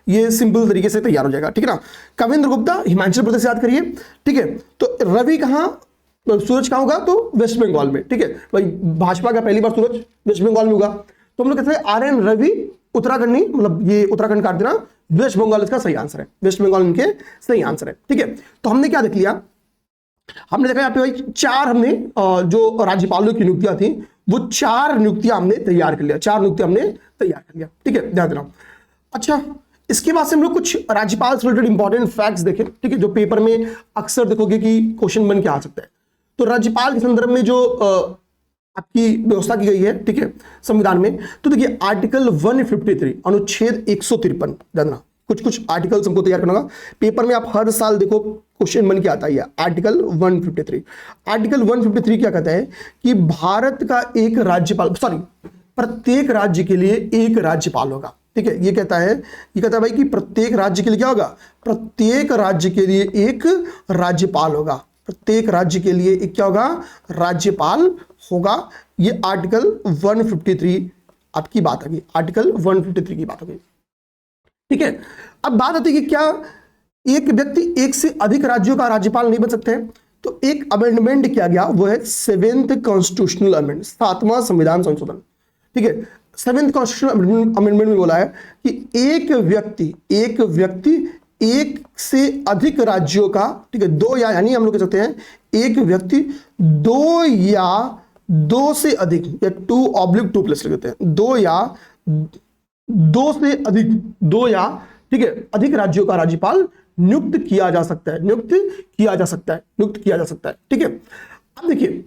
S1: ये सिंपल तरीके से तैयार हो जाएगा, ठीक है ना। कविंद्र गुप्ता हिमाचल प्रदेश से याद करिए, ठीक है। तो रवि कहाँ, सूरज कहाँ होगा, तो वेस्ट बंगाल में, ठीक है। भाई भाजपा का पहली बार सूरज वेस्ट बंगाल में होगा। तो हम लोग कहते हैं RN रवि उत्तराखंड नहीं, मतलब ये उत्तराखंड काट देना, वेस्ट बंगाल इसका सही आंसर है, वेस्ट बंगाल इनके सही आंसर है, ठीक है। तो हमने क्या देख लिया, हमने देखा यहाँ पे भाई 4 हमने जो राज्यपालों की नियुक्तियां थी वो 4 नियुक्तियां हमने तैयार कर लिया, 4 नियुक्तियां हमने तैयार कर लिया, ठीक है, ध्यान देना। अच्छा, इसके बाद से हम लोग कुछ राज्यपाल से रिलेटेड इंपॉर्टेंट फैक्ट्स देखें, ठीक है, जो पेपर में अक्सर देखोगे कि क्वेश्चन बन के आ सकता है। तो राज्यपाल के संदर्भ में जो आपकी व्यवस्था की गई है, ठीक है, संविधान में, तो देखिए आर्टिकल 153 अनुच्छेद 153, जानना कुछ आर्टिकल्स हमको तैयार करना होगा। पेपर में आप हर साल देखो क्वेश्चन बन के आता है आर्टिकल 153। आर्टिकल 153 क्या कहता है कि भारत का एक राज्यपाल, प्रत्येक राज्य के लिए एक राज्यपाल होगा, ठीक है। ये कहता है भाई कि प्रत्येक राज्य के लिए क्या होगा, प्रत्येक राज्य के लिए एक राज्यपाल होगा, प्रत्येक राज्य के लिए एक क्या होगा, राज्यपाल होगा। ये आर्टिकल 153 आपकी बात आ गई, आर्टिकल 153 की बात हो गई, ठीक है। अब बात आती है कि क्या एक व्यक्ति एक से अधिक राज्यों का राज्यपाल नहीं बन सकते हैं। तो एक अमेंडमेंट किया गया, वो है 7th कॉन्स्टिट्यूशनल अमेंडमेंट, 7वां संविधान संशोधन, ठीक है। 7th कॉन्स्टिट्यूशनल अमेंडमेंट में बोला है कि एक व्यक्ति एक से अधिक राज्यों का, ठीक है, 2 या यानी हम लोग कह सकते हैं एक व्यक्ति 2 या 2 से अधिक, या 2/2 प्लस लिख देते हैं, 2 या 2 से अधिक, 2 या, ठीक है, अधिक राज्यों का राज्यपाल नियुक्त किया जा सकता है, नियुक्त किया जा सकता है, ठीक है। अब देखिए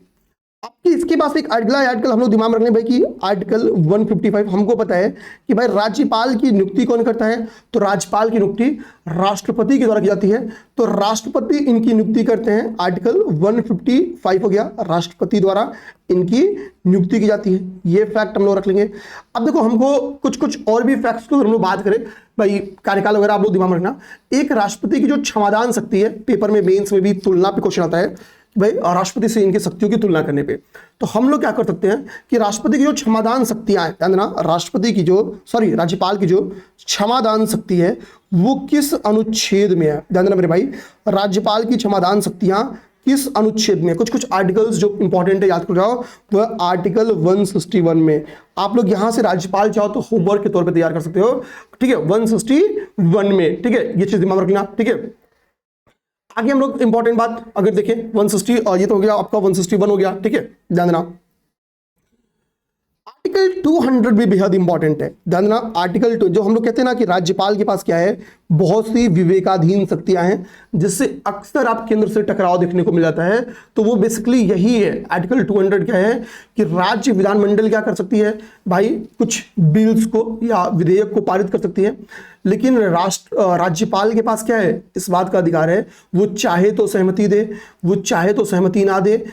S1: आपकी इसके पास एक आर्टिकल हम लोग दिमाग में रखने भाई कि आर्टिकल 155, हमको पता है कि भाई राज्यपाल की नियुक्ति कौन करता है, तो राज्यपाल की नियुक्ति राष्ट्रपति के द्वारा की जाती है। तो राष्ट्रपति इनकी नियुक्ति करते हैं, आर्टिकल 155 हो गया, राष्ट्रपति द्वारा इनकी नियुक्ति की जाती है। ये फैक्ट हम लोग रख लेंगे। अब देखो हमको कुछ और भी फैक्ट्स को हम लोग बात करें, भाई कार्यकाल वगैरह आप लोग दिमाग में रखना। एक राष्ट्रपति की जो क्षमादान शक्ति है, पेपर में मेंस में भी तुलना पे क्वेश्चन आता है भाई राष्ट्रपति से इनकी शक्तियों की तुलना करने पे, तो हम लोग क्या कर सकते हैं कि राष्ट्रपति की जो क्षमादान शक्तियां हैं, ध्यान देना, राज्यपाल की जो क्षमादान शक्ति है वो किस अनुच्छेद में है, ध्यान देना मेरे भाई, राज्यपाल की क्षमादान शक्तियां किस अनुच्छेद में। कुछ आर्टिकल्स जो इंपॉर्टेंट है याद कर जाओ, वह आर्टिकल 161 में। आप लोग यहां से राज्यपाल चाहो तो होमवर्क के तौर पे तैयार कर सकते हो, ठीक है, 161 में, ठीक है, ये चीज दिमाग रखना, ठीक है। आगे हम लोग इंपॉर्टेंट बात अगर देखें 160 और ये तो हो गया आपका 161 हो गया, ठीक है, ध्यान देना। आर्टिकल 200 भी बेहद इंपॉर्टेंट है, ध्यान देना। आर्टिकल 2 जो हम लोग कहते हैं ना कि राज्यपाल के पास क्या है, बहुत सी विवेकाधीन शक्तियां हैं जिससे अक्सर आप केंद्र से टकराव देखने को मिल जाता है, तो वो बेसिकली यही है। आर्टिकल 200 क्या है कि राज्य विधानमंडल क्या कर सकती है भाई, कुछ बिल्स को या विधेयक को पारित कर सकती है, लेकिन राज्यपाल के पास क्या है, इस बात का अधिकार है, वो चाहे तो सहमति दे, वो चाहे तो सहमति ना दे,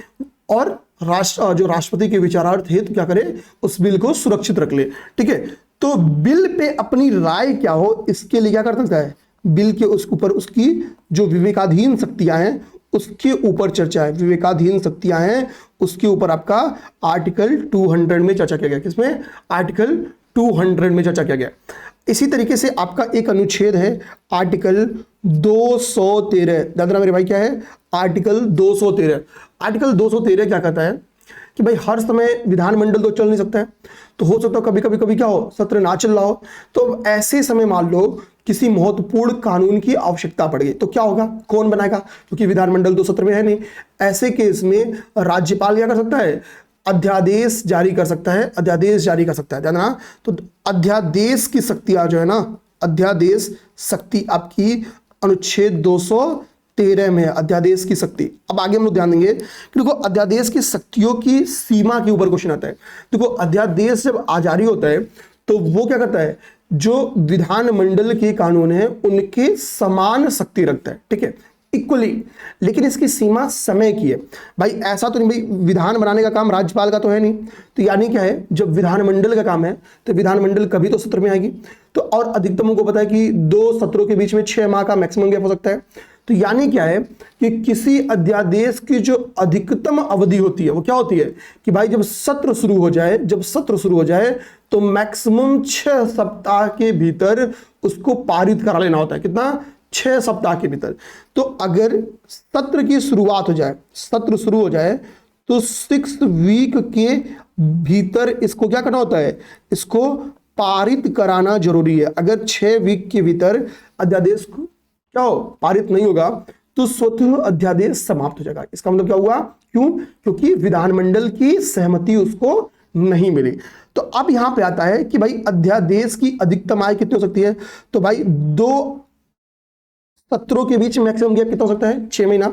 S1: और जो राष्ट्रपति के विचारार्थ हेतु क्या करे, उस बिल को सुरक्षित रख ले, ठीक है। तो बिल पे अपनी राय क्या हो, इसके लिए क्या कर सकता है, बिल के उस ऊपर उसकी जो विवेकाधीन शक्तियां हैं उसके ऊपर चर्चा है, विवेकाधीन शक्तियां हैं उसके ऊपर आपका आर्टिकल 200 में चर्चा किया गया। किसमें, आर्टिकल 200 में चर्चा किया गया। इसी तरीके से आपका एक अनुच्छेद है आर्टिकल 213, ध्यान देना मेरे भाई, क्या है, आर्टिकल 213। आर्टिकल 213 क्या कहता है कि भाई हर समय विधानमंडल तो चल नहीं सकता है, तो हो सकता है कभी क्या हो, सत्र ना चल रहा हो, तो ऐसे समय मान लो किसी महत्वपूर्ण कानून की आवश्यकता पड़ गई, तो क्या होगा, कौन बनाएगा, क्योंकि विधानमंडल तो सत्र में है नहीं। ऐसे केस में राज्यपाल क्या कर सकता है, अध्यादेश जारी कर सकता है, अध्यादेश जारी कर सकता है, ध्यान देना। तो अध्यादेश की शक्तियां जो है ना, अध्यादेश शक्ति आपकी अनुच्छेद 213 में है, अध्यादेश की शक्ति। अब आगे हम लोग ध्यान देंगे कि देखो अध्यादेश की शक्तियों की सीमा के ऊपर क्वेश्चन आता है। देखो अध्यादेश जब जारी होता है तो वो क्या करता है, जो विधानमंडल के कानून है उनके समान शक्ति रखता है, ठीक है, इक्वली, लेकिन इसकी सीमा समय की है। भाई ऐसा तो नहीं भाई विधान बनाने का काम राज्यपाल का तो है नहीं, तो यानी क्या है, जब विधानमंडल का काम है तो विधानमंडल कभी तो सत्र में आएगी, तो और अधिकतम को पता है कि 2 सत्रों के बीच में 6 माह का मैक्सिमम गैप हो सकता है। तो यानी क्या है कि किसी अध्यादेश की जो अधिकतम अवधि होती है वो क्या होती है कि भाई जब सत्र शुरू हो जाए तो मैक्सिमम 6 सप्ताह के भीतर उसको पारित करा लेना होता है। कितना, 6 सप्ताह के भीतर। तो अगर सत्र की शुरुआत हो जाए, सत्र शुरू हो जाए तो 6 वीक के भीतर इसको क्या करना होता है, इसको पारित कराना जरूरी है। अगर 6 वीक के भीतर अध्यादेश को क्या हो, पारित नहीं होगा तो स्वतः अध्यादेश समाप्त हो जाएगा। इसका मतलब क्या हुआ, क्यों, क्योंकि विधानमंडल की सहमति उसको नहीं मिली। तो अब यहां पे आता है कि भाई अध्यादेश की अधिकतम आयु कितनी हो सकती है, तो भाई 2 सत्रों के बीच मैक्सिमम गैप कितना हो सकता है, 6 महीना,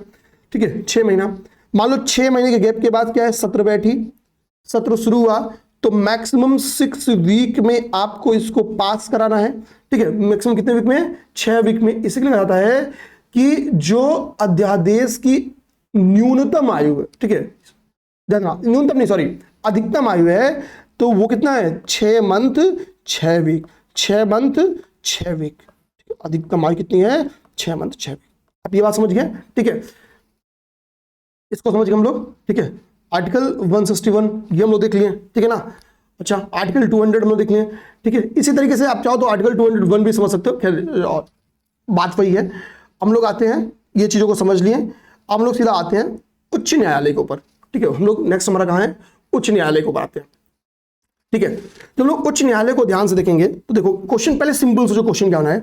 S1: ठीक है, 6 महीना। मान लो 6 महीने के गैप के बाद क्या है, सत्र बैठी, सत्र शुरू हुआ, तो मैक्सिमम 6 वीक में आपको इसको पास कराना है, ठीक है। मैक्सिमम कितने वीक में, 6 वीक में। इसलिए कहा जाता है कि जो अध्यादेश की न्यूनतम आयु है, ठीक है, न्यूनतम नहीं सॉरी अधिकतम आयु है, तो वो कितना है, 6 मंथ 6 वीक, 6 मंथ 6 वीक, अधिकतम आयु कितनी है, 6 मंथ 6 वीक। अब ये बात समझ गए, ठीक है, इसको समझ गए हम लोग, ठीक है। आर्टिकल 161 ये हम लोग देख लिए, ठीक है ना। अच्छा आर्टिकल 200 हम लोग देख लिए, ठीक है। इसी तरीके से आप चाहो तो आर्टिकल 201 भी समझ सकते हो, खैर बात वही है। हम लोग आते हैं, ये चीजों को समझ लिए, अब हम लोग सीधा आते हैं उच्च न्यायालय के ऊपर, ठीक है। हम लोग नेक्स्ट हमारा कहाँ है, उच्च न्यायालय को आते हैं, ठीक है। जब हम लोग उच्च न्यायालय को ध्यान से देखेंगे तो देखो क्वेश्चन पहले सिंपल से जो क्वेश्चन क्या होना है,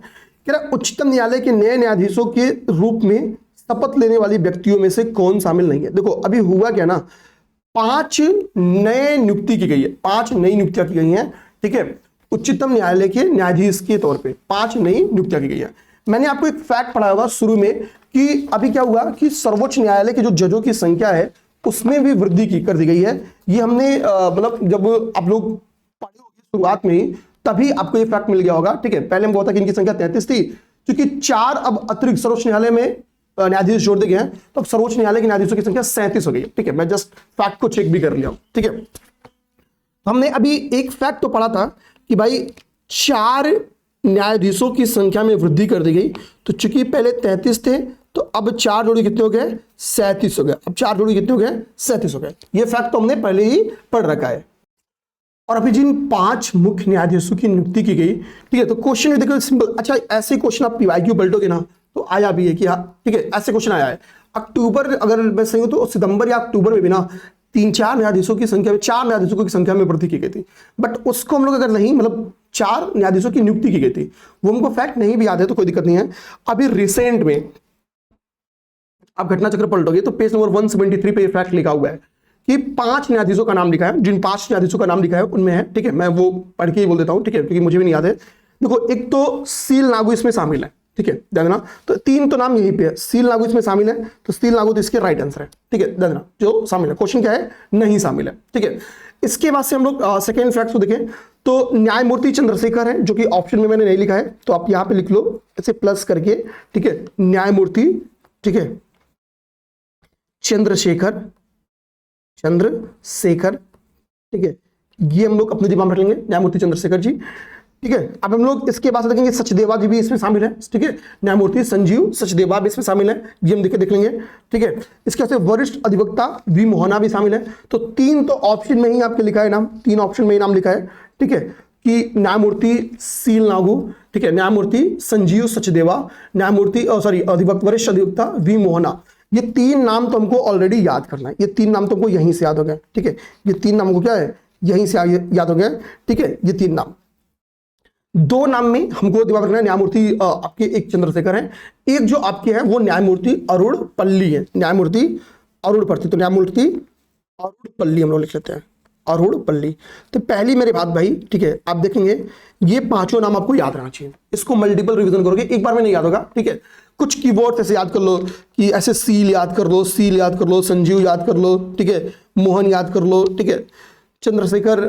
S1: कह रहा उच्चतम न्यायालय के नए न्यायाधीशों के रूप में शपथ लेने वाली व्यक्तियों में से कौन शामिल नहीं है। देखो अभी हुआ क्या ना, 5 नए नियुक्ति की गई है, 5 नई नियुक्तियां की गई हैं, ठीक है। उच्चतम न्यायालय के न्यायाधीश के तौर पे 5 नई नियुक्तियां की गई है। मैंने आपको एक फैक्ट पढ़ाया होगा शुरू में कि अभी क्या हुआ कि सर्वोच्च न्यायालय के जो जजों की संख्या है उसमें भी वृद्धि की कर दी गई है। ये हमने मतलब जब आप लोग पढ़े होंगे शुरुआत में ही, तभी आपको ये फैक्ट मिल गया होगा, ठीक है। पहले हमको था कि इनकी संख्या 33 थी, क्योंकि 4 अब अतिरिक्त सर्वोच्च न्यायालय में न्यायाधीश जोड़ दिए गए हैं, तो अब सर्वोच्च न्यायालय के न्यायाधीशों की संख्या 37 हो गई है, ठीक है। मैं जस्ट फैक्ट को चेक भी कर लिया, ठीक है। तो हमने अभी एक फैक्ट तो पढ़ा था कि भाई 4 न्यायाधीशों की संख्या में वृद्धि कर दी गई, तो चूंकि पहले 33 थे तो अब 4 जोड़ी कितने हो गए, 37 हो गए। अब 4 जोड़ी कितने हो गए, 37 हो गए। ये फैक्ट तो हमने पहले ही पढ़ रखा है। और अभी जिन 5 मुख्य न्यायाधीशों की नियुक्ति की गई, ठीक है, तो क्वेश्चन देखो सिंपल। अच्छा ऐसे क्वेश्चन आप पीवाईक्यू पलटोगे ना तो आया भी है कि हाँ, ठीक है, ऐसे क्वेश्चन आया है। अक्टूबर अगर मैं सही हूं तो सितंबर या अक्टूबर में भी ना 3-4 न्यायाधीशों की संख्या में, 4 न्यायाधीशों की संख्या में वृद्धि की गई थी, बट उसको हम लोग अगर नहीं, मतलब 4 न्यायाधीशों की नियुक्ति की गई थी, वो हमको फैक्ट नहीं भी याद है तो कोई दिक्कत नहीं है। अभी रिसेंट में आप घटना चक्र पलटोगे तो पेज नंबर 173 पे फैक्ट लिखा हुआ है कि 5 न्यायाधीशों का नाम लिखा है। जिन 5 न्यायाधीशों का नाम लिखा है उनमें है, ठीक है, मैं वो पढ़ के ही बोल देता हूं, ठीक है, क्योंकि मुझे भी नहीं याद है। देखो, एक तो सील नागू इसमें शामिल है, ठीक है, ध्यान देना। तो 3 तो नाम यहीं पे है, सील नागू इसमें शामिल है, तो सील नागू तो इसके राइट आंसर है, ठीक है, ध्यान देना। जो शामिल है, क्वेश्चन क्या है, नहीं शामिल है, ठीक है। इसके बाद से हम लोग सेकेंड फैक्ट को देखें तो न्यायमूर्ति चंद्रशेखर है, जो कि ऑप्शन में मैंने नहीं लिखा है, तो आप यहां पे लिख लो ऐसे प्लस करके, ठीक है, न्यायमूर्ति, ठीक है, चंद्रशेखर, ठीक है, ये हम लोग अपने दिमाग में रख लेंगे, न्यायमूर्ति चंद्रशेखर जी, ठीक है। अब हम लोग इसके बाद देखेंगे सचदेवा जी भी इसमें शामिल है, ठीक है, न्यायमूर्ति संजीव सचदेवा भी इसमें शामिल है, ये हम देख लेंगे, ठीक है। इसके बाद वरिष्ठ अधिवक्ता वी मोहना भी शामिल है। तो 3 तो ऑप्शन में ही आपके लिखा है नाम, 3 ऑप्शन में ही नाम लिखा है, ठीक है, कि न्यायमूर्ति सील नागू, ठीक है, न्यायमूर्ति संजीव सचदेवा, न्यायमूर्ति वरिष्ठ अधिवक्ता वी मोहना। ये 3 नाम तो हमको ऑलरेडी याद करना है, ये 3 नाम तो हमको यहीं से याद हो गए, ठीक है, ये 3 नाम को क्या है, यहीं से याद हो गया, ठीक है। ये 3 नाम, 2 नाम में हमको दिमाग रखना है, न्यायमूर्ति आपके एक चंद्रशेखर है, एक जो आपके है वो न्यायमूर्ति अरुण पल्ली है, न्यायमूर्ति अरुण पल्ली, तो न्यायमूर्ति अरुण पल्ली हम लोग लिख लेते हैं, अरुण पल्ली। तो पहली मेरी बात भाई, ठीक है, आप देखेंगे ये 5 नाम आपको याद रहना चाहिए, इसको मल्टीपल रिवीजन करोगे, एक बार में नहीं याद होगा, ठीक है। कुछ कीवर्ड ऐसे याद कर लो कि ऐसे सील याद कर लो, सील याद कर लो, संजीव याद कर लो, ठीक है, मोहन याद कर लो, ठीक है, चंद्रशेखर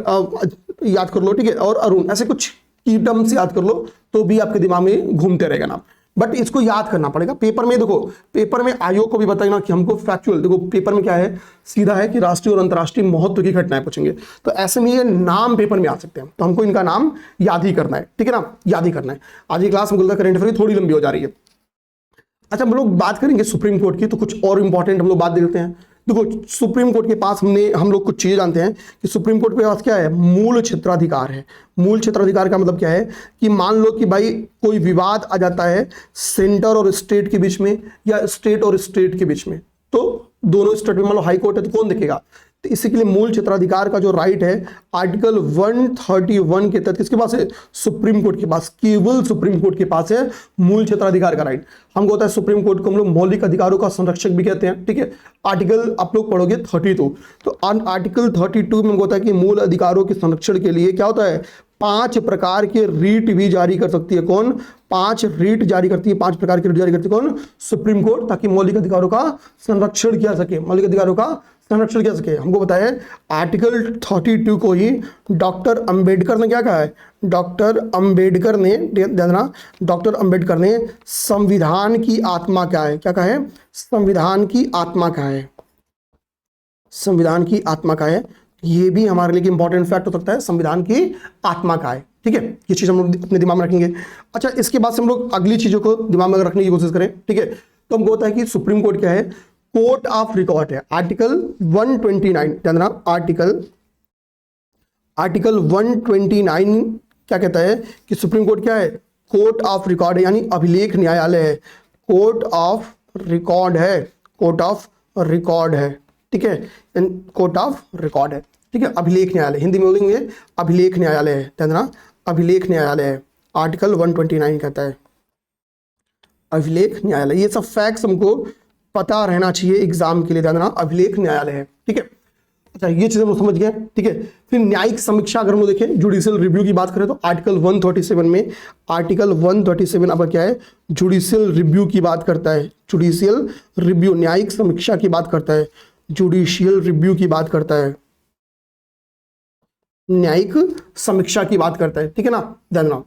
S1: याद कर लो, ठीक है, और अरुण, ऐसे कुछ की टर्म्स याद कर लो तो भी आपके दिमाग में घूमते रहेगा नाम, बट इसको याद करना पड़ेगा। पेपर में देखो, पेपर में आयोग को भी बताएगा कि हमको फैक्चुअल, देखो पेपर में क्या है, सीधा है कि राष्ट्रीय और अंतर्राष्ट्रीय महत्व की घटनाएं पूछेंगे, तो ऐसे में ये नाम पेपर में आ सकते हैं, तो हमको इनका नाम याद ही करना है, ठीक है ना, याद ही करना है। आज की क्लास में करंट अफेयर थोड़ी लंबी हो जा रही है। अच्छा, हम लोग बात करेंगे सुप्रीम कोर्ट की, तो कुछ और इंपॉर्टेंट हम लोग बात देखते हैं। देखो, सुप्रीम कोर्ट के पास हम लोग कुछ चीजें जानते हैं कि सुप्रीम कोर्ट के पास क्या है, मूल क्षेत्राधिकार है। मूल क्षेत्राधिकार का मतलब क्या है कि मान लो कि भाई कोई विवाद आ जाता है सेंटर और स्टेट के बीच में या स्टेट और स्टेट के बीच में, तो दोनों स्टेट में मान लो हाई कोर्ट है तो कौन देखेगा, तो इसी के लिए मूल क्षेत्राधिकार का जो राइट है आर्टिकल 131 के तहत किसके पास है, सुप्रीम कोर्ट के पास, केवल सुप्रीम कोर्ट के पास है मूल क्षेत्राधिकार का राइट। हमको होता है सुप्रीम कोर्ट को हम लोग मौलिक अधिकारों का संरक्षक भी कहते हैं, ठीक है। आर्टिकल आप लोग पढ़ोगे 32, तो आर्टिकल 32 में हमको होता है कि मूल अधिकारों के संरक्षण के लिए क्या होता है, 5 प्रकार के रीट भी जारी कर सकती है, कौन, 5 रीट जारी करती है, 5 प्रकार के रीट जारी करती है कौन, सुप्रीम कोर्ट, ताकि मौलिक अधिकारों का संरक्षण किया सके, मौलिक अधिकारों का संरक्षण किया सके। हमको बताया आर्टिकल 32 को ही डॉक्टर अंबेडकर ने क्या कहा है, डॉक्टर अंबेडकर ने, ध्यान देना, डॉक्टर अंबेडकर ने संविधान की आत्मा क्या है, क्या कहा है, संविधान की आत्मा क्या है, संविधान की आत्मा का है। ये भी हमारे लिए इंपॉर्टेंट फैक्ट हो सकता है, संविधान की आत्मा का है, ठीक है, ये चीज हम लोग अपने दिमाग में रखेंगे। अच्छा, इसके बाद से हम लोग अगली चीजों को दिमाग में रखने की कोशिश करें, ठीक है। तो हमको होता है कि सुप्रीम कोर्ट क्या है, कोर्ट ऑफ रिकॉर्ड है, आर्टिकल 129, ध्यान देना, आर्टिकल 129 क्या कहता है कि सुप्रीम कोर्ट क्या है, कोर्ट ऑफ रिकॉर्ड है, यानी अभिलेख न्यायालय है, कोर्ट ऑफ रिकॉर्ड है, कोर्ट ऑफ रिकॉर्ड है, ठीक है, कोर्ट ऑफ रिकॉर्ड है, ठीक है, अभिलेख न्यायालय, हिंदी में बोलेंगे अभिलेख न्यायालय है, ध्यान देना, अभिलेख न्यायालय है, आर्टिकल 129 कहता है अभिलेख न्यायालय। ये सब फैक्ट्स हमको पता रहना चाहिए एग्जाम के लिए, ध्यान देना, अभिलेख न्यायालय है, ठीक है। अच्छा, ये चीजें हम लोग समझ गए, ठीक है। फिर न्यायिक समीक्षा अगर हम लोग देखें, जुडिशियल रिव्यू की बात करें तो आर्टिकल 137 में, आर्टिकल 137 अब क्या है, जुडिशियल रिव्यू की बात करता है, जुडिशियल रिव्यू, न्यायिक समीक्षा की बात करता है, जुडिशियल रिव्यू की बात करता है, न्यायिक समीक्षा की बात करता है, ठीक है ना, ध्यान देना।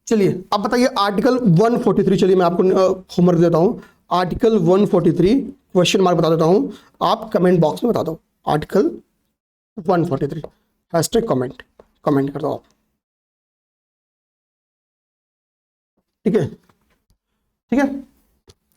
S1: चलिए अब बताइए आर्टिकल 143, चलिए मैं आपको होमवर्क देता हूं, आर्टिकल 143 क्वेश्चन मार्क बता देता हूं, आप कमेंट बॉक्स में बता दो, आर्टिकल 143 हैशटैग कमेंट कर दो आप, ठीक है, ठीक है,